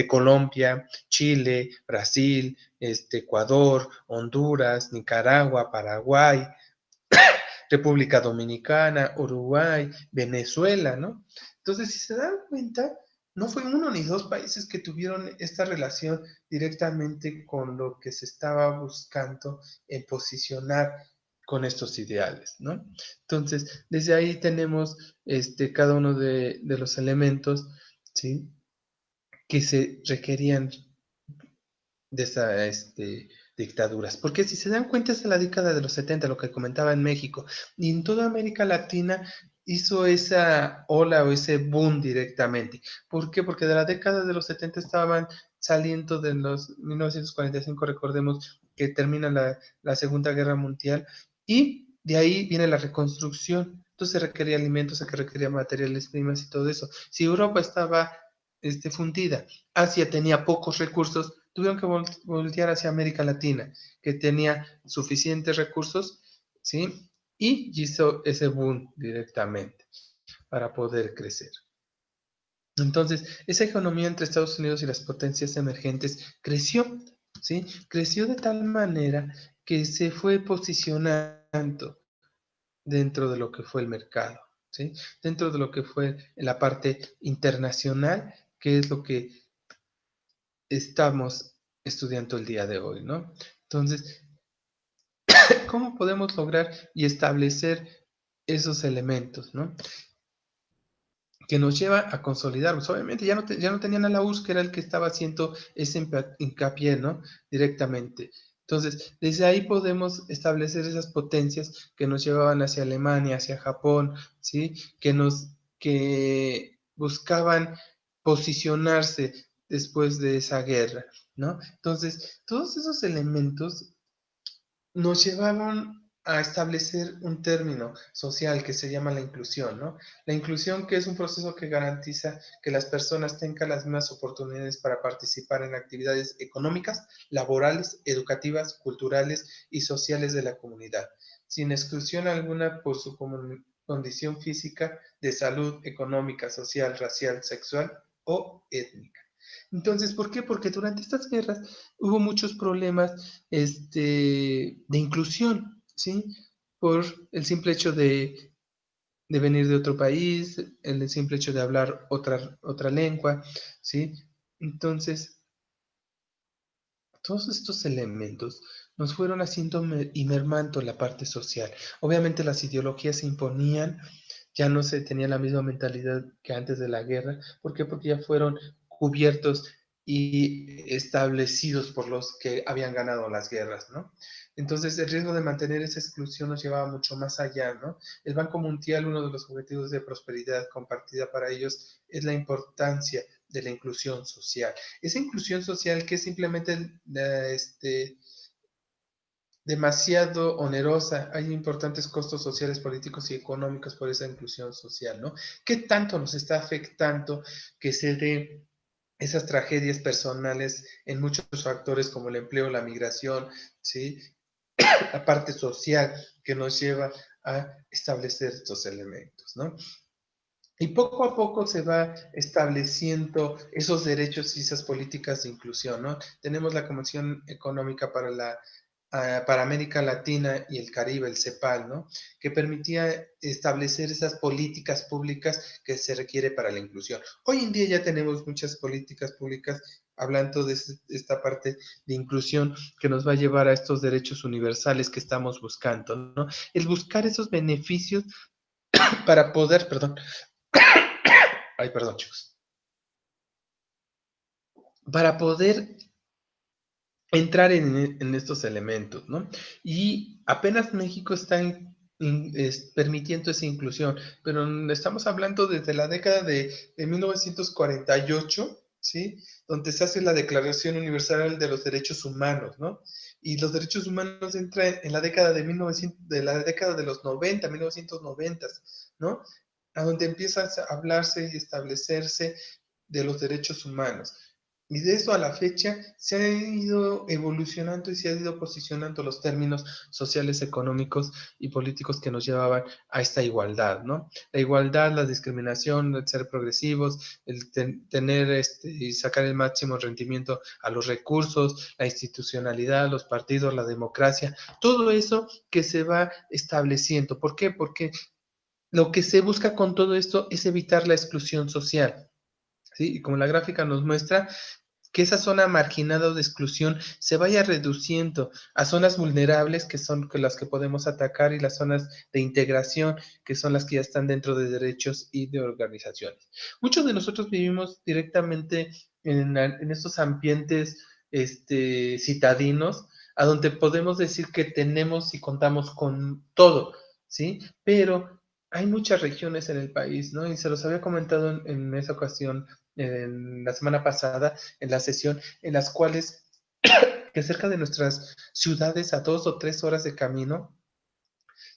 Colombia, Chile, Brasil, Ecuador, Honduras, Nicaragua, Paraguay, República Dominicana, Uruguay, Venezuela, ¿no? Entonces, si se dan cuenta, no fue uno ni dos países que tuvieron esta relación directamente con lo que se estaba buscando en posicionar con estos ideales, ¿no? Entonces, desde ahí tenemos cada uno de los elementos, ¿sí? Que se requerían de esas dictaduras. Porque si se dan cuenta es de la década de los 70, lo que comentaba en México, y en toda América Latina hizo esa ola o ese boom directamente. ¿Por qué? Porque de la década de los 70 estaban saliendo de los 1945, recordemos que termina la Segunda Guerra Mundial, y de ahí viene la reconstrucción. Entonces se requería alimentos, se requería materiales primas y todo eso. Si Europa estaba fundida, Asia tenía pocos recursos, tuvieron que voltear hacia América Latina, que tenía suficientes recursos, ¿sí? Y hizo ese boom directamente para poder crecer. Entonces, esa economía entre Estados Unidos y las potencias emergentes creció, ¿sí? Creció de tal manera que se fue posicionando dentro de lo que fue el mercado, ¿sí? Dentro de lo que fue la parte internacional, que es lo que estamos estudiando el día de hoy, ¿no? Entonces, ¿cómo podemos lograr y establecer esos elementos, ¿no? Que nos lleva a consolidarlos. Obviamente ya no tenían a la URSS, que era el que estaba haciendo ese hincapié, ¿no? Directamente. Entonces, desde ahí podemos establecer esas potencias que nos llevaban hacia Alemania, hacia Japón, ¿sí? Que buscaban posicionarse después de esa guerra, ¿no? Entonces, todos esos elementos nos llevaron a establecer un término social que se llama la inclusión, ¿no? La inclusión, que es un proceso que garantiza que las personas tengan las mismas oportunidades para participar en actividades económicas, laborales, educativas, culturales y sociales de la comunidad, sin exclusión alguna por su condición física, de salud, económica, social, racial, sexual o étnica. Entonces, ¿por qué? Porque durante estas guerras hubo muchos problemas de inclusión, ¿sí? Por el simple hecho de venir de otro país, el simple hecho de hablar otra lengua, ¿sí? Entonces, todos estos elementos nos fueron haciendo y mermando la parte social. Obviamente las ideologías se imponían, ya no se tenía la misma mentalidad que antes de la guerra. ¿Por qué? Porque ya fueron cubiertos y establecidos por los que habían ganado las guerras, ¿no? Entonces el riesgo de mantener esa exclusión nos llevaba mucho más allá, ¿no? El Banco Mundial, uno de los objetivos de prosperidad compartida para ellos es la importancia de la inclusión social. Esa inclusión social que es simplemente demasiado onerosa, hay importantes costos sociales, políticos y económicos por esa inclusión social, ¿no? ¿Qué tanto nos está afectando que se dé esas tragedias personales en muchos factores como el empleo, la migración, ¿sí? La parte social que nos lleva a establecer estos elementos, ¿no? Y poco a poco se va estableciendo esos derechos y esas políticas de inclusión, ¿no? Tenemos la Comisión Económica para América Latina y el Caribe, el CEPAL, ¿no? Que permitía establecer esas políticas públicas que se requiere para la inclusión. Hoy en día ya tenemos muchas políticas públicas hablando de esta parte de inclusión que nos va a llevar a estos derechos universales que estamos buscando, ¿no? El buscar esos beneficios para poder, perdón, ay, perdón, chicos, para poder entrar en estos elementos, ¿no? Y apenas México está permitiendo esa inclusión, pero estamos hablando desde la década de 1948, ¿sí? Donde se hace la Declaración Universal de los Derechos Humanos, ¿no? Y los derechos humanos entran en la década de 1900, de la década de los 90, 1990, ¿no? A donde empieza a hablarse y establecerse de los derechos humanos. Y de eso a la fecha se ha ido evolucionando y se ha ido posicionando los términos sociales, económicos y políticos que nos llevaban a esta igualdad, ¿no? La igualdad, la discriminación, el ser progresivos, el tener y sacar el máximo rendimiento a los recursos, la institucionalidad, los partidos, la democracia, todo eso que se va estableciendo. ¿Por qué? Porque lo que se busca con todo esto es evitar la exclusión social, ¿sí? Y como la gráfica nos muestra, que esa zona marginada o de exclusión se vaya reduciendo a zonas vulnerables, que son las que podemos atacar, y las zonas de integración, que son las que ya están dentro de derechos y de organizaciones. Muchos de nosotros vivimos directamente en estos ambientes citadinos, a donde podemos decir que tenemos y contamos con todo, ¿sí? Pero hay muchas regiones en el país, ¿no? Y se los había comentado en esa ocasión, en la semana pasada, en la sesión, en las cuales que cerca de nuestras ciudades, a 2 o 3 horas de camino,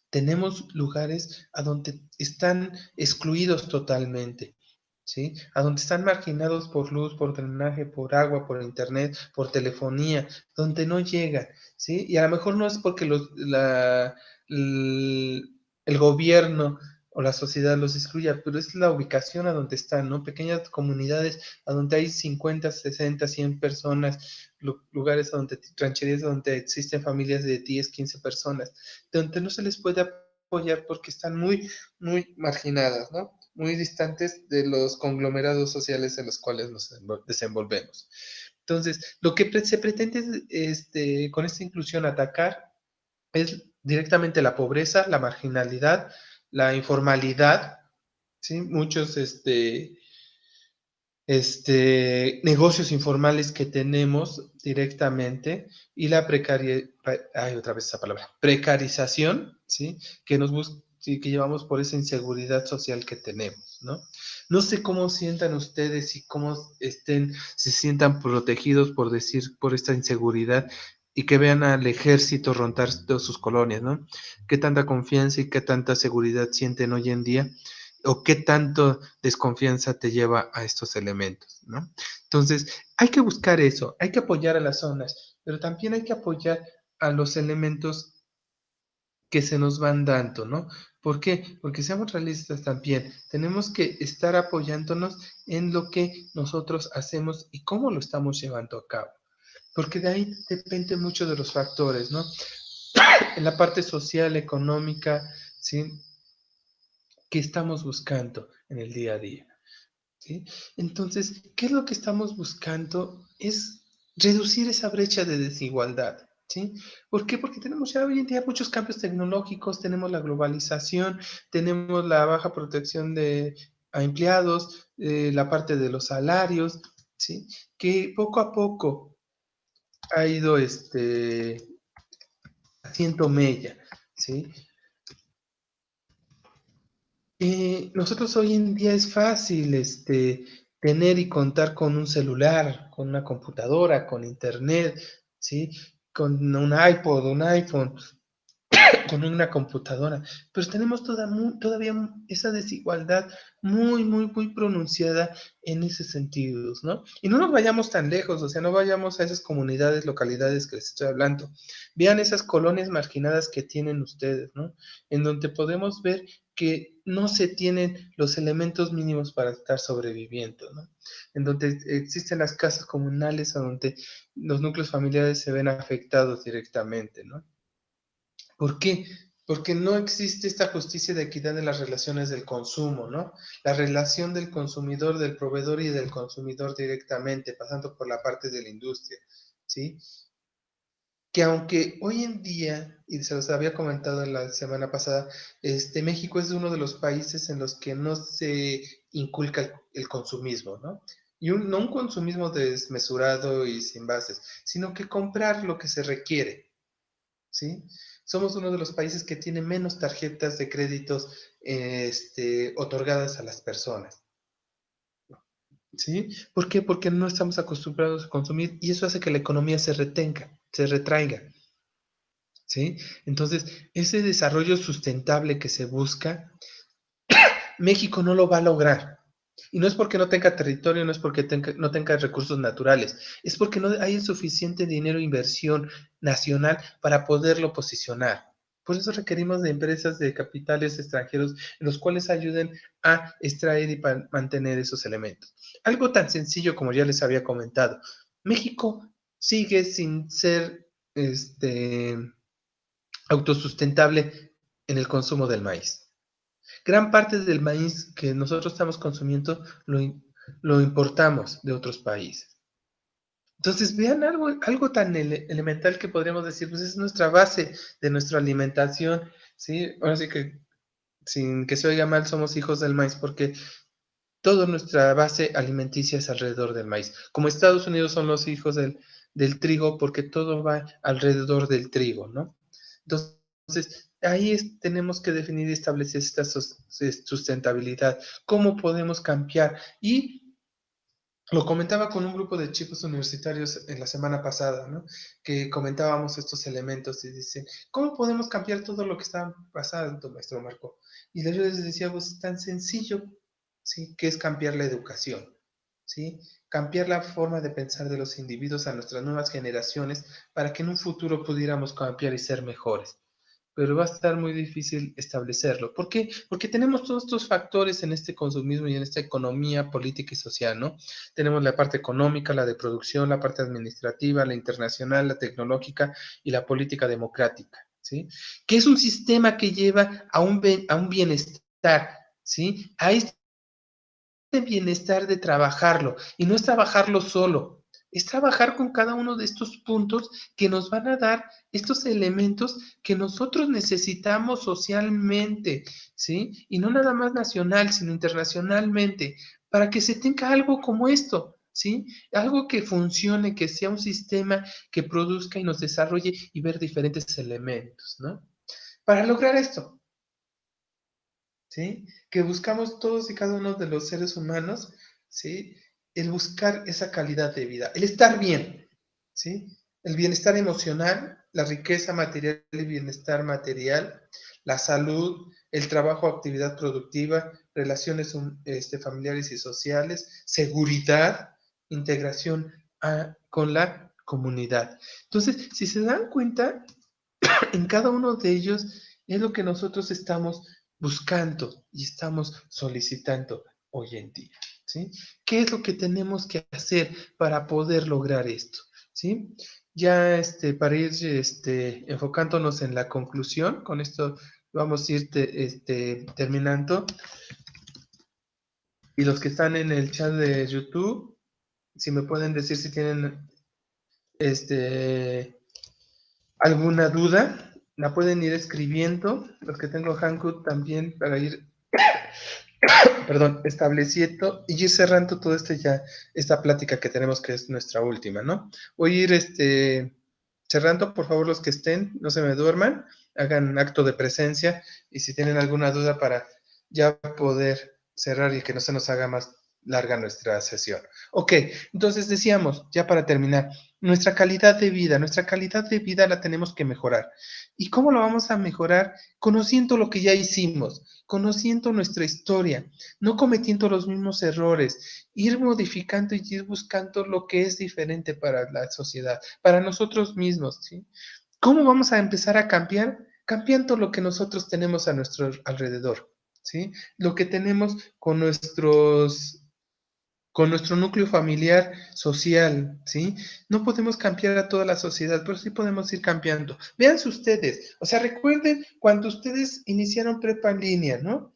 tenemos lugares a donde están excluidos totalmente, ¿sí? A donde están marginados por luz, por drenaje, por agua, por internet, por telefonía, donde no llegan, ¿sí? Y a lo mejor no es porque el gobierno o la sociedad los excluya, pero es la ubicación a donde están, ¿no? Pequeñas comunidades a donde hay 50, 60, 100 personas, lugares a donde, rancherías donde existen familias de 10, 15 personas, donde no se les puede apoyar porque están muy, muy marginadas, ¿no? Muy distantes de los conglomerados sociales en los cuales nos desenvolvemos. Entonces, lo que se pretende con esta inclusión atacar es directamente la pobreza, la marginalidad, la informalidad, ¿sí? Muchos negocios informales que tenemos directamente, y la otra vez esa palabra, precarización, ¿sí? Sí, que llevamos por esa inseguridad social que tenemos, ¿no? No sé cómo sientan ustedes y cómo se sientan protegidos, por decir, por esta inseguridad, y que vean al ejército rondar todas sus colonias, ¿no? ¿Qué tanta confianza y qué tanta seguridad sienten hoy en día? ¿O qué tanto desconfianza te lleva a estos elementos, ¿no? Entonces, hay que buscar eso, hay que apoyar a las zonas, pero también hay que apoyar a los elementos que se nos van dando, ¿no? ¿Por qué? Porque seamos realistas también, tenemos que estar apoyándonos en lo que nosotros hacemos y cómo lo estamos llevando a cabo, porque de ahí depende mucho de los factores, ¿no? En la parte social, económica, ¿sí? ¿Qué estamos buscando en el día a día? ¿Sí? Entonces, ¿qué es lo que estamos buscando? Es reducir esa brecha de desigualdad, ¿sí? ¿Por qué? Porque tenemos ya hoy en día muchos cambios tecnológicos, tenemos la globalización, tenemos la baja protección a empleados, la parte de los salarios, ¿sí? Que poco a poco ha ido haciendo mella, ¿sí? Nosotros hoy en día es fácil tener y contar con un celular, con una computadora, con internet, ¿sí? Con un iPod, un iPhone, con una computadora, pero tenemos todavía esa desigualdad muy, muy, muy pronunciada en esos sentidos, ¿no? Y no nos vayamos tan lejos, o sea, no vayamos a esas comunidades, localidades que les estoy hablando. Vean esas colonias marginadas que tienen ustedes, ¿no? En donde podemos ver que no se tienen los elementos mínimos para estar sobreviviendo, ¿no? En donde existen las casas comunales, a donde los núcleos familiares se ven afectados directamente, ¿no? ¿Por qué? Porque no existe esta justicia de equidad en las relaciones del consumo, ¿no? La relación del consumidor, del proveedor y del consumidor directamente, pasando por la parte de la industria, ¿sí? Que aunque hoy en día, y se los había comentado la semana pasada, México es uno de los países en los que no se inculca el consumismo, ¿no? Y no un consumismo desmesurado y sin bases, sino que comprar lo que se requiere, ¿sí? Somos uno de los países que tiene menos tarjetas de créditos otorgadas a las personas, ¿sí? ¿Por qué? Porque no estamos acostumbrados a consumir, y eso hace que la economía se retenga, se retraiga, ¿sí? Entonces, ese desarrollo sustentable que se busca, México no lo va a lograr. Y no es porque no tenga territorio, no es porque no tenga recursos naturales, es porque no hay suficiente dinero e inversión nacional para poderlo posicionar. Por eso requerimos de empresas de capitales extranjeros en los cuales ayuden a extraer y mantener esos elementos. Algo tan sencillo como ya les había comentado, México sigue sin ser autosustentable en el consumo del maíz. Gran parte del maíz que nosotros estamos consumiendo lo importamos de otros países. Entonces, vean algo tan elemental que podríamos decir, pues es nuestra base de nuestra alimentación, ¿sí? Ahora sí que, sin que se oiga mal, somos hijos del maíz, porque toda nuestra base alimenticia es alrededor del maíz. Como Estados Unidos son los hijos del trigo, porque todo va alrededor del trigo, ¿no? Entonces, ahí tenemos que definir y establecer esta sustentabilidad. ¿Cómo podemos cambiar? Y lo comentaba con un grupo de chicos universitarios en la semana pasada, ¿no? Que comentábamos estos elementos y dicen, ¿cómo podemos cambiar todo lo que está pasando, maestro Marco? Y yo les decía, pues tan sencillo, ¿sí? Que es cambiar la educación, ¿sí? Cambiar la forma de pensar de los individuos a nuestras nuevas generaciones para que en un futuro pudiéramos cambiar y ser mejores, pero va a estar muy difícil establecerlo. ¿Por qué? Porque tenemos todos estos factores en este consumismo y en esta economía política y social, ¿no? Tenemos la parte económica, la de producción, la parte administrativa, la internacional, la tecnológica y la política democrática, ¿sí? Que es un sistema que lleva a un bienestar, ¿sí? A este bienestar de trabajarlo, y no es trabajarlo solo, es trabajar con cada uno de estos puntos que nos van a dar estos elementos que nosotros necesitamos socialmente, ¿sí? Y no nada más nacional, sino internacionalmente, para que se tenga algo como esto, ¿sí? Algo que funcione, que sea un sistema que produzca y nos desarrolle y ver diferentes elementos, ¿no? Para lograr esto, ¿sí? Que buscamos todos y cada uno de los seres humanos, ¿sí? El buscar esa calidad de vida, el estar bien, ¿sí? El bienestar emocional, la riqueza material y bienestar material, la salud, el trabajo, actividad productiva, relaciones familiares y sociales, seguridad, integración con la comunidad. Entonces, si se dan cuenta, en cada uno de ellos es lo que nosotros estamos buscando y estamos solicitando hoy en día, ¿sí? ¿Qué es lo que tenemos que hacer para poder lograr esto? ¿Sí? Ya para ir enfocándonos en la conclusión, con esto vamos a ir terminando. Y los que están en el chat de YouTube, si me pueden decir si tienen este, alguna duda, la pueden ir escribiendo. Los que tengo Hangout también para ir, perdón, estableciendo y ir cerrando todo esta plática que tenemos que es nuestra última, ¿no? Voy a ir cerrando, por favor, los que estén, no se me duerman, hagan acto de presencia y si tienen alguna duda para ya poder cerrar y que no se nos haga más larga nuestra sesión. Ok, entonces decíamos, ya para terminar, nuestra calidad de vida la tenemos que mejorar. ¿Y cómo lo vamos a mejorar? Conociendo lo que ya hicimos, conociendo nuestra historia, no cometiendo los mismos errores, ir modificando y ir buscando lo que es diferente para la sociedad, para nosotros mismos, ¿sí? ¿Cómo vamos a empezar a cambiar? Cambiando lo que nosotros tenemos a nuestro alrededor, ¿sí? Lo que tenemos con nuestro núcleo familiar social, ¿sí? No podemos cambiar a toda la sociedad, pero sí podemos ir cambiando. Véanse ustedes, o sea, recuerden cuando ustedes iniciaron prepa en línea, ¿no?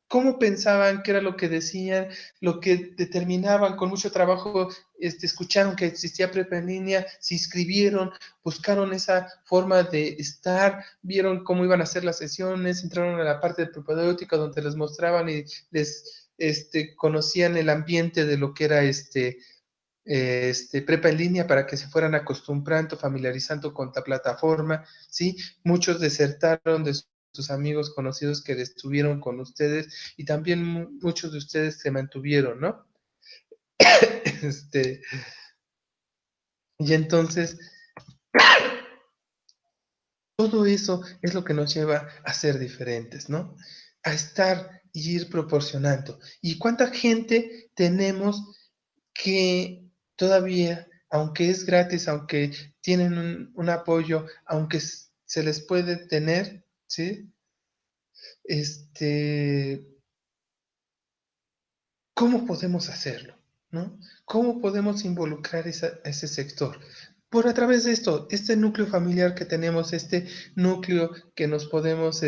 ¿Cómo pensaban que era lo que decían, lo que determinaban con mucho trabajo? Escucharon que existía prepa en línea, se inscribieron, buscaron esa forma de estar, vieron cómo iban a hacer las sesiones, entraron a la parte de propedéutica donde les mostraban y les conocían el ambiente de lo que era prepa en línea para que se fueran acostumbrando, familiarizando con la plataforma, ¿sí? Muchos desertaron de sus amigos conocidos que estuvieron con ustedes y también muchos de ustedes se mantuvieron, ¿no? Este, y entonces, todo eso es lo que nos lleva a ser diferentes, ¿no? A estar y ir proporcionando. ¿Y cuánta gente tenemos que todavía, aunque es gratis, aunque tienen un apoyo, aunque se les puede tener, ¿sí? Este, ¿Cómo podemos hacerlo? ¿No? ¿Cómo podemos involucrar ese sector? por a través de esto, este núcleo familiar que tenemos, este núcleo que nos podemos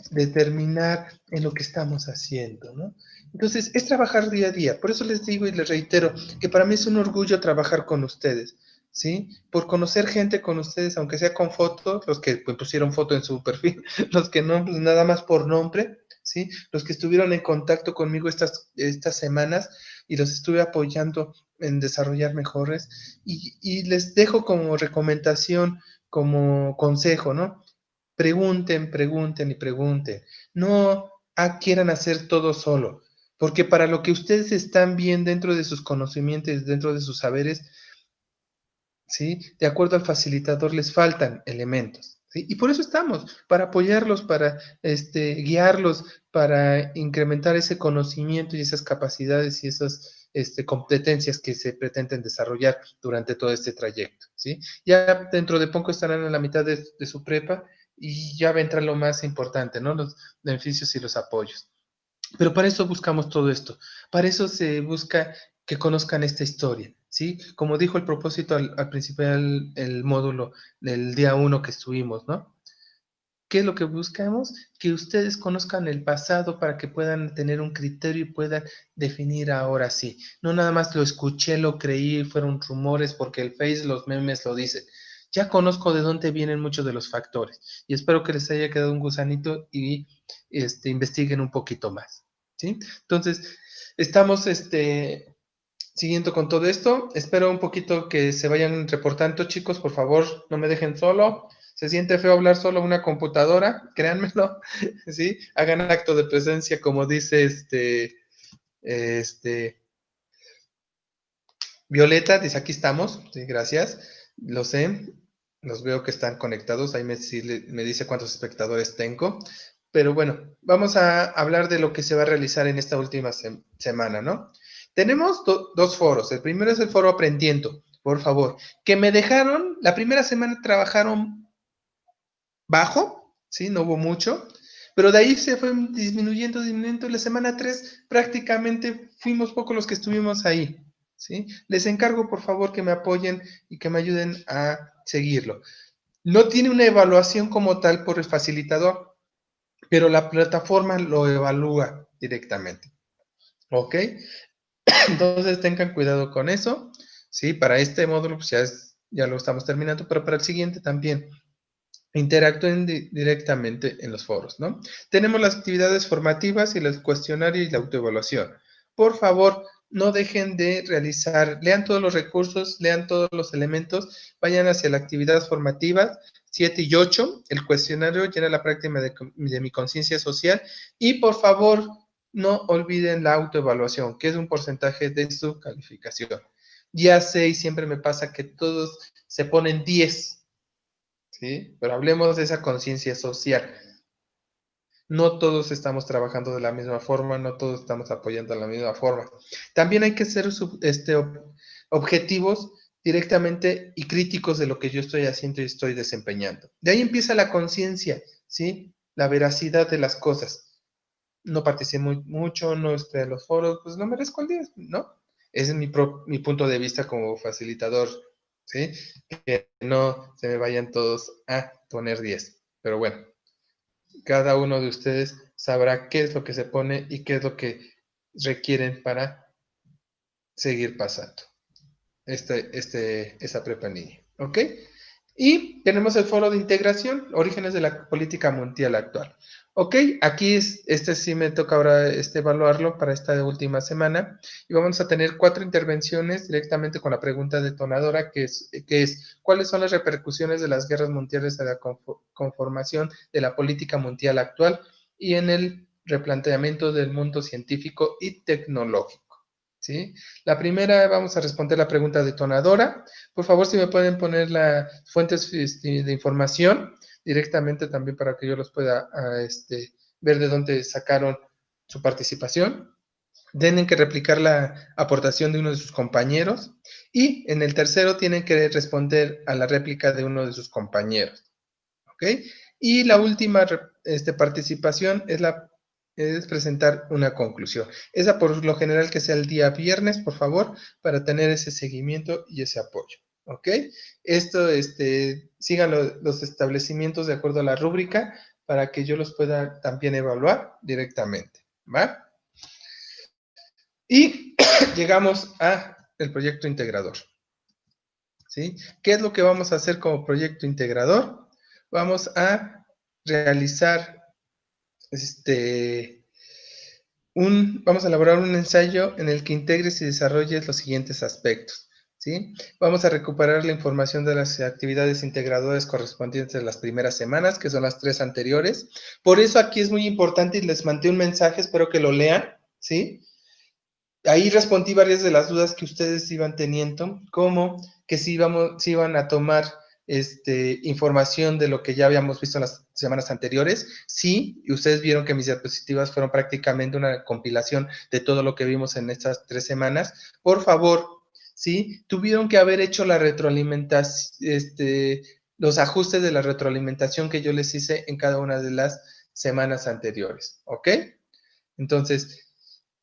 determinar en lo que estamos haciendo, ¿no? Entonces, es trabajar día a día. Por eso les digo y les reitero que para mí es un orgullo trabajar con ustedes, ¿sí? Por conocer gente con ustedes, aunque sea con fotos, los que pues, pusieron foto en su perfil, los que no, pues nada más por nombre, ¿sí? Los que estuvieron en contacto conmigo estas semanas y los estuve apoyando en desarrollar mejores y les dejo como recomendación, como consejo, ¿no? Pregunten, pregunten y pregunten. No quieran hacer todo solo, porque para lo que ustedes están bien dentro de sus conocimientos, dentro de sus saberes, ¿sí? De acuerdo al facilitador les faltan elementos, ¿sí? Y por eso estamos, para apoyarlos, para guiarlos, para incrementar ese conocimiento y esas capacidades y esas competencias que se pretenden desarrollar durante todo este trayecto, ¿sí? Ya dentro de poco estarán en la mitad de su prepa y ya va a entrar lo más importante, ¿no? Los beneficios y los apoyos. Pero para eso buscamos todo esto, para eso se busca que conozcan esta historia, ¿sí? Como dijo el propósito al principio el módulo del día uno que estuvimos, ¿no? ¿Qué es lo que buscamos? Que ustedes conozcan el pasado para que puedan tener un criterio y puedan definir ahora sí. No nada más lo escuché, lo creí, fueron rumores porque el Face, los memes lo dicen. Ya conozco de dónde vienen muchos de los factores y espero que les haya quedado un gusanito y investiguen un poquito más, ¿sí? Entonces, estamos siguiendo con todo esto. Espero un poquito que se vayan reportando, chicos, por favor, no me dejen solo. Se siente feo hablar solo a una computadora, créanmelo, ¿sí? Hagan acto de presencia, como dice este, Violeta, dice aquí estamos, sí, gracias, lo sé, los veo que están conectados, ahí me dice cuántos espectadores tengo, pero bueno, vamos a hablar de lo que se va a realizar en esta última semana, ¿no? Tenemos dos foros, el primero es el foro Aprendiendo, por favor, que me dejaron, la primera semana trabajaron bajo, ¿sí? No hubo mucho, pero de ahí se fue disminuyendo, disminuyendo, y la semana 3 prácticamente fuimos pocos los que estuvimos ahí, ¿sí? Les encargo, por favor, que me apoyen y que me ayuden a seguirlo. No tiene una evaluación como tal por el facilitador, pero la plataforma lo evalúa directamente, ¿ok? Entonces tengan cuidado con eso, ¿sí? Para este módulo, pues ya lo estamos terminando, pero para el siguiente también interactúen directamente en los foros, ¿no? Tenemos las actividades formativas y el cuestionario y la autoevaluación. Por favor, no dejen de realizar, lean todos los recursos, lean todos los elementos, vayan hacia la actividad formativa 7 y 8, el cuestionario llena la práctica de mi conciencia social y por favor, no olviden la autoevaluación, que es un porcentaje de su calificación. Ya sé y siempre me pasa que todos se ponen 10, ¿sí? Pero hablemos de esa conciencia social. No todos estamos trabajando de la misma forma, no todos estamos apoyando de la misma forma. También hay que ser objetivos directamente y críticos de lo que yo estoy haciendo y estoy desempeñando. De ahí empieza la conciencia, ¿sí? La veracidad de las cosas. No participé mucho, no estoy en los foros, pues no merezco el 10, ¿no? Ese es mi punto de vista como facilitador, ¿sí? Que no se me vayan todos a poner 10. Pero bueno, cada uno de ustedes sabrá qué es lo que se pone y qué es lo que requieren para seguir pasando esa prepa en línea. ¿Ok? Y tenemos el foro de integración, orígenes de la política mundial actual. Ok, aquí sí me toca ahora evaluarlo para esta última semana y vamos a tener 4 intervenciones directamente con la pregunta detonadora que es ¿cuáles son las repercusiones de las guerras mundiales a la conformación de la política mundial actual y en el replanteamiento del mundo científico y tecnológico? ¿Sí? La primera, vamos a responder la pregunta detonadora. Por favor, si me pueden poner las fuentes de información directamente también para que yo los pueda ver de dónde sacaron su participación. Tienen que replicar la aportación de uno de sus compañeros y en el tercero tienen que responder a la réplica de uno de sus compañeros. ¿Ok? Y la última participación es presentar una conclusión. Esa por lo general que sea el día viernes, por favor, para tener ese seguimiento y ese apoyo. ¿ok? Esto, sigan los establecimientos de acuerdo a la rúbrica para que yo los pueda también evaluar directamente, ¿va? Y llegamos a el proyecto integrador, ¿sí? ¿Qué es lo que vamos a hacer como proyecto integrador? Vamos a realizar, vamos a elaborar un ensayo en el que integres y desarrolles los siguientes aspectos, ¿sí? Vamos a recuperar la información de las actividades integradoras correspondientes a las primeras semanas, que son las 3 anteriores. Por eso aquí es muy importante y les mandé un mensaje, espero que lo lean, ¿sí? Ahí respondí varias de las dudas que ustedes iban teniendo, como que si iban a tomar información de lo que ya habíamos visto en las semanas anteriores. Sí, y ustedes vieron que mis diapositivas fueron prácticamente una compilación de todo lo que vimos en estas 3 semanas. Por favor, sí, tuvieron que haber hecho la retroalimentación, los ajustes de la retroalimentación que yo les hice en cada una de las semanas anteriores, ¿ok? Entonces,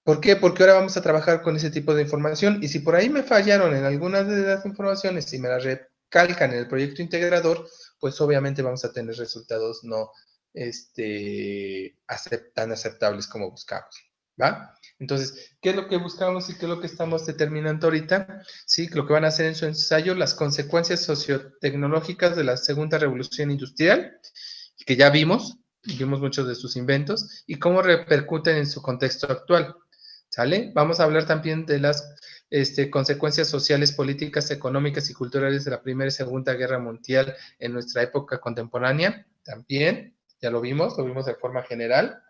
¿por qué? Porque ahora vamos a trabajar con ese tipo de información y si por ahí me fallaron en algunas de las informaciones y me las recalcan en el proyecto integrador, pues obviamente vamos a tener resultados no tan aceptables como buscamos, ¿va? Entonces, ¿qué es lo que buscamos y qué es lo que estamos determinando ahorita? Sí, lo que van a hacer en su ensayo, las consecuencias sociotecnológicas de la segunda revolución industrial, que ya vimos muchos de sus inventos, y cómo repercuten en su contexto actual. ¿Sale? Vamos a hablar también de las consecuencias sociales, políticas, económicas y culturales de la Primera y Segunda Guerra Mundial en nuestra época contemporánea. También, ya lo vimos de forma general.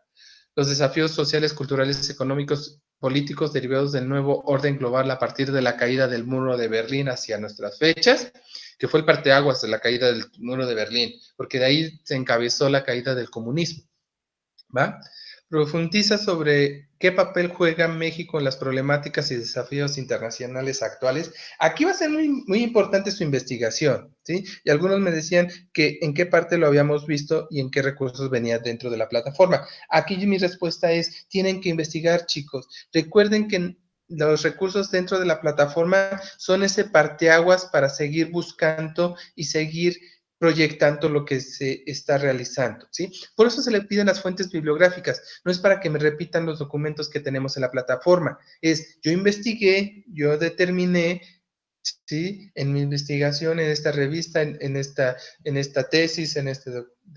Los desafíos sociales, culturales, económicos, políticos derivados del nuevo orden global a partir de la caída del muro de Berlín hacia nuestras fechas, que fue el parteaguas de la caída del muro de Berlín, porque de ahí se encabezó la caída del comunismo. ¿Va? Profundiza sobre qué papel juega México en las problemáticas y desafíos internacionales actuales. Aquí va a ser muy, muy importante su investigación, ¿sí? Y algunos me decían que en qué parte lo habíamos visto y en qué recursos venía dentro de la plataforma. Aquí mi respuesta es, tienen que investigar, chicos. Recuerden que los recursos dentro de la plataforma son ese parteaguas para seguir buscando y seguir proyectando lo que se está realizando, ¿sí? Por eso se le piden las fuentes bibliográficas, no es para que me repitan los documentos que tenemos en la plataforma, es yo investigué, yo determiné, ¿sí? En mi investigación, en esta revista, en esta tesis,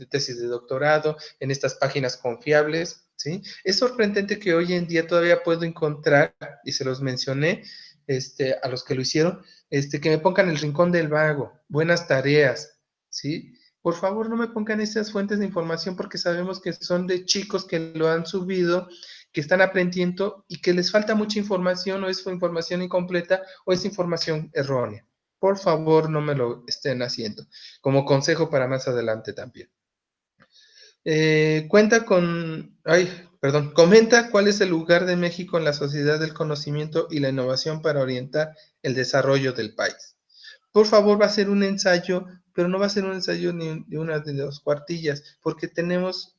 tesis de doctorado, en estas páginas confiables, ¿sí? Es sorprendente que hoy en día todavía puedo encontrar, y se los mencioné, a los que lo hicieron, que me pongan el rincón del vago, buenas tareas, ¿sí? Por favor, no me pongan esas fuentes de información porque sabemos que son de chicos que lo han subido, que están aprendiendo y que les falta mucha información o es información incompleta o es información errónea. Por favor, no me lo estén haciendo. Como consejo para más adelante también. Comenta cuál es el lugar de México en la sociedad del conocimiento y la innovación para orientar el desarrollo del país. Por favor, va a ser un ensayo, pero no va a ser un ensayo ni de una de dos cuartillas, porque tenemos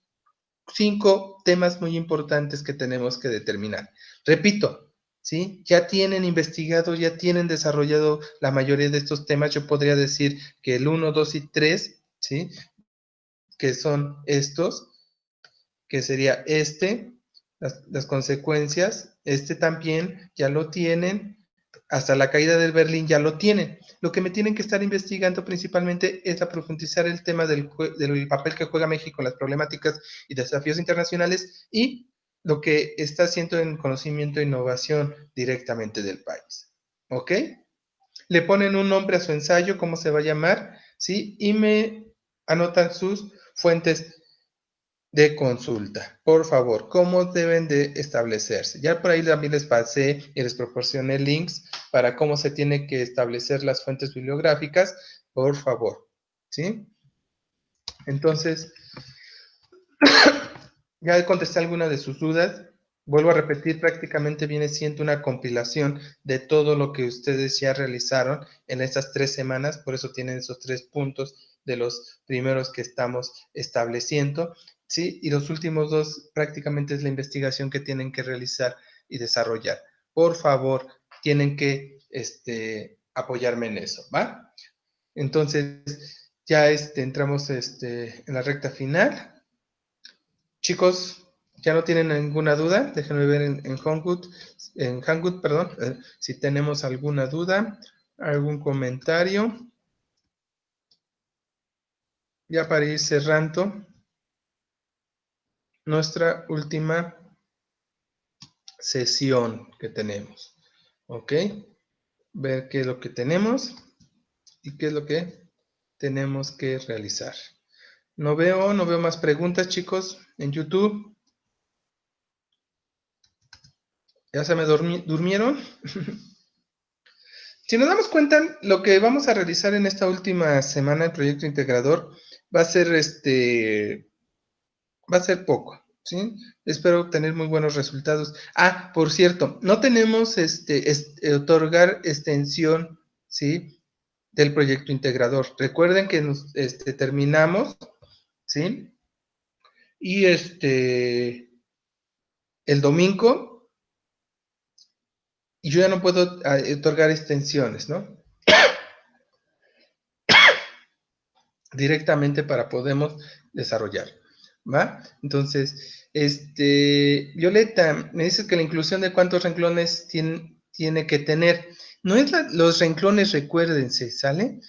5 temas muy importantes que tenemos que determinar. Repito, ¿sí? Ya tienen investigado, ya tienen desarrollado la mayoría de estos temas. Yo podría decir que el 1, 2 y 3, ¿sí? Que son estos, que sería las consecuencias, también ya lo tienen, hasta la caída del Berlín ya lo tienen. Lo que me tienen que estar investigando principalmente es a profundizar el tema del papel que juega México en las problemáticas y desafíos internacionales y lo que está haciendo en conocimiento e innovación directamente del país. ¿Ok? Le ponen un nombre a su ensayo, cómo se va a llamar, ¿sí? Y me anotan sus fuentes de consulta. Por favor, ¿cómo deben de establecerse? Ya por ahí también les pasé y les proporcioné links para cómo se tiene que establecer las fuentes bibliográficas, por favor, ¿sí? Entonces, ya contesté alguna de sus dudas. Vuelvo a repetir, prácticamente viene siendo una compilación de todo lo que ustedes ya realizaron en estas 3 semanas, por eso tienen esos 3 puntos de los primeros que estamos estableciendo, ¿sí? Y los últimos 2 prácticamente es la investigación que tienen que realizar y desarrollar. Por favor, tienen que apoyarme en eso, ¿va? Entonces, ya entramos en la recta final. Chicos, ¿ya no tienen ninguna duda? Déjenme ver en Hangout, perdón, si tenemos alguna duda, algún comentario. Ya para ir cerrando nuestra última sesión que tenemos. ¿Ok? Ver qué es lo que tenemos y qué es lo que tenemos que realizar. No veo más preguntas, chicos, en YouTube. ¿Ya se me durmieron? Si nos damos cuenta, lo que vamos a realizar en esta última semana del proyecto integrador va a ser va a ser poco, ¿sí? Espero obtener muy buenos resultados. Ah, por cierto, no tenemos otorgar extensión, ¿sí? Del proyecto integrador. Recuerden que nos terminamos, ¿sí? Y el domingo, y yo ya no puedo otorgar extensiones, ¿no? Directamente para podemos desarrollar, ¿va? Entonces, Violeta, me dices que la inclusión de cuántos renglones tiene que tener. No es los renglones, recuérdense, ¿sale?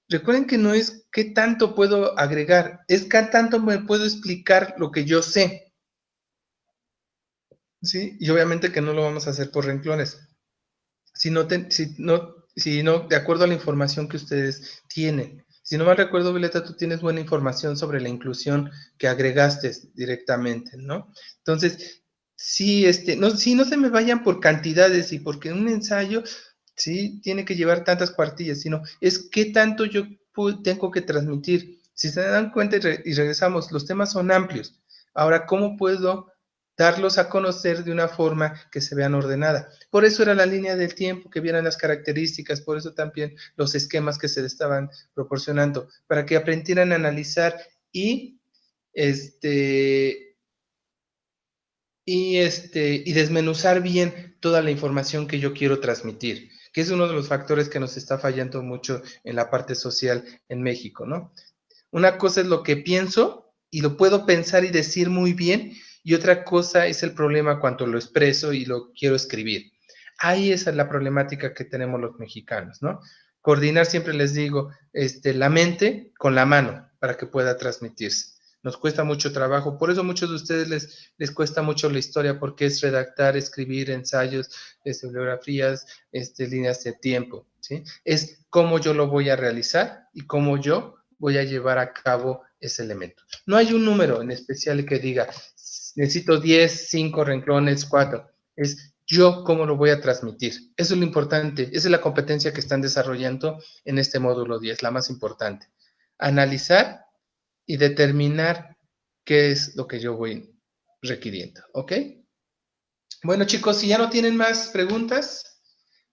Recuerden que no es qué tanto puedo agregar, es qué tanto me puedo explicar lo que yo sé, ¿sí? Y obviamente que no lo vamos a hacer por renglones, sino de acuerdo a la información que ustedes tienen. Si no mal recuerdo, Violeta, tú tienes buena información sobre la inclusión que agregaste directamente, ¿no? Entonces, sí, no se me vayan por cantidades y porque un ensayo, sí, tiene que llevar tantas cuartillas, sino es qué tanto yo tengo que transmitir. Si se dan cuenta y regresamos, los temas son amplios. Ahora, ¿cómo puedo darlos a conocer de una forma que se vean ordenada? Por eso era la línea del tiempo, que vieran las características, por eso también los esquemas que se le estaban proporcionando, para que aprendieran a analizar y este y desmenuzar bien toda la información que yo quiero transmitir, que es uno de los factores que nos está fallando mucho en la parte social en México, ¿no? Una cosa es lo que pienso y lo puedo pensar y decir muy bien, y otra cosa es el problema cuando lo expreso y lo quiero escribir. Ahí esa es la problemática que tenemos los mexicanos, ¿no? Coordinar, siempre les digo, la mente con la mano para que pueda transmitirse. Nos cuesta mucho trabajo, por eso a muchos de ustedes les cuesta mucho la historia, porque es redactar, escribir ensayos, bibliografías, líneas de tiempo, ¿sí? Es cómo yo lo voy a realizar y cómo yo voy a llevar a cabo ese elemento. No hay un número en especial que diga, necesito 10, 5 renglones, 4. Es yo cómo lo voy a transmitir. Eso es lo importante. Esa es la competencia que están desarrollando en este módulo 10, la más importante. Analizar y determinar qué es lo que yo voy requiriendo. ¿Ok? Bueno, chicos, si ya no tienen más preguntas,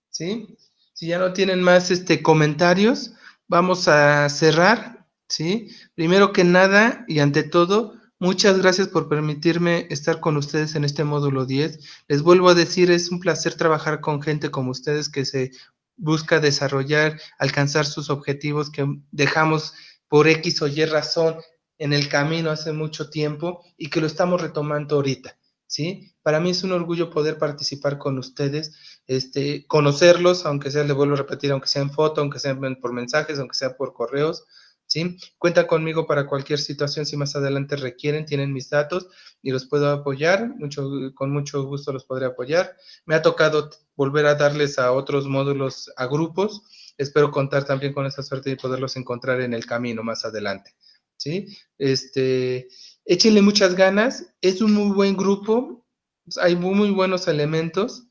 ¿sí? Si ya no tienen más comentarios, vamos a cerrar, ¿sí? Primero que nada y ante todo, muchas gracias por permitirme estar con ustedes en este módulo 10. Les vuelvo a decir, es un placer trabajar con gente como ustedes que se busca desarrollar, alcanzar sus objetivos que dejamos por X o Y razón en el camino hace mucho tiempo y que lo estamos retomando ahorita, ¿sí? Para mí es un orgullo poder participar con ustedes, conocerlos, aunque sea, le vuelvo a repetir, aunque sea en foto, aunque sea por mensajes, aunque sea por correos, ¿sí? Cuentan conmigo para cualquier situación, si más adelante requieren, tienen mis datos y los puedo apoyar, con mucho gusto los podré apoyar. Me ha tocado volver a darles a otros módulos, a grupos, espero contar también con esa suerte y poderlos encontrar en el camino más adelante, ¿sí? Échenle muchas ganas, es un muy buen grupo, hay muy buenos elementos.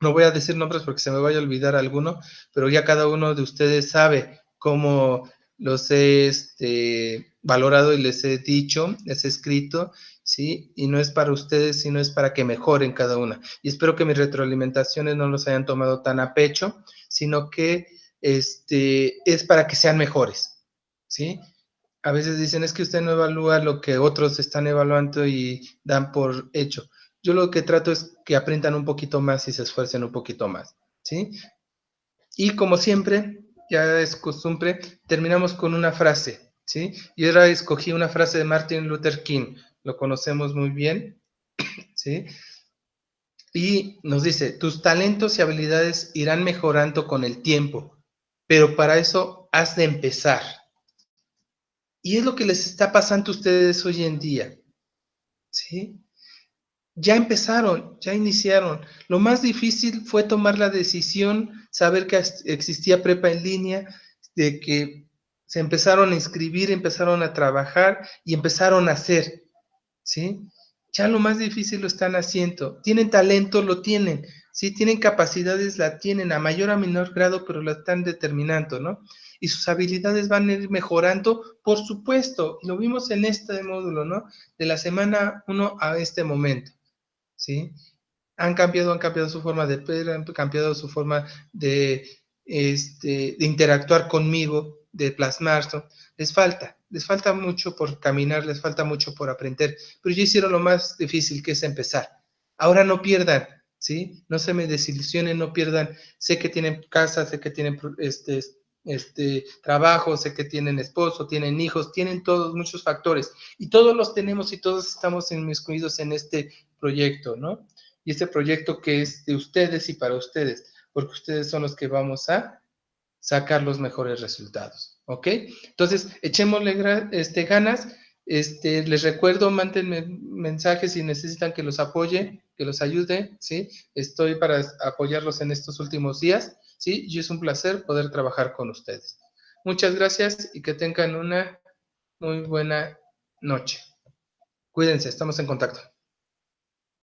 No voy a decir nombres porque se me vaya a olvidar alguno, pero ya cada uno de ustedes sabe cómo los he valorado y les he dicho, les he escrito, ¿sí? Y no es para ustedes, sino es para que mejoren cada una. Y espero que mis retroalimentaciones no los hayan tomado tan a pecho, sino que es para que sean mejores, ¿sí? A veces dicen, es que usted no evalúa lo que otros están evaluando y dan por hecho. Yo lo que trato es que aprendan un poquito más y se esfuercen un poquito más, ¿sí? Y como siempre, ya es costumbre, terminamos con una frase, ¿sí? Y ahora escogí una frase de Martin Luther King, lo conocemos muy bien, ¿sí? Y nos dice, tus talentos y habilidades irán mejorando con el tiempo, pero para eso has de empezar. Y es lo que les está pasando a ustedes hoy en día, ¿sí? Ya empezaron, ya iniciaron. Lo más difícil fue tomar la decisión, saber que existía prepa en línea, de que se empezaron a inscribir, empezaron a trabajar y empezaron a hacer, ¿sí? Ya lo más difícil lo están haciendo. Tienen talento, lo tienen, ¿sí? Tienen capacidades, la tienen a mayor o a menor grado, pero la están determinando, ¿no? Y sus habilidades van a ir mejorando, por supuesto. Lo vimos en este módulo, ¿no? De la semana 1 a este momento. ¿Sí? Han cambiado su forma de ver, han cambiado su forma de interactuar conmigo, de plasmarse. Les falta mucho por caminar, les falta mucho por aprender, pero ya hicieron lo más difícil, que es empezar. Ahora no pierdan, ¿sí? No se me desilusionen, no pierdan. Sé que tienen casa, sé que tienen trabajo, sé que tienen esposo, tienen hijos, tienen todos muchos factores, y todos los tenemos y todos estamos inmiscuidos en este proyecto, ¿no? Y este proyecto que es de ustedes y para ustedes, porque ustedes son los que vamos a sacar los mejores resultados, ¿ok? Entonces, echémosle ganas. Les recuerdo, mándenme mensajes si necesitan que los apoye, que los ayude, ¿sí? Estoy para apoyarlos en estos últimos días, ¿sí? Y es un placer poder trabajar con ustedes. Muchas gracias y que tengan una muy buena noche. Cuídense, estamos en contacto.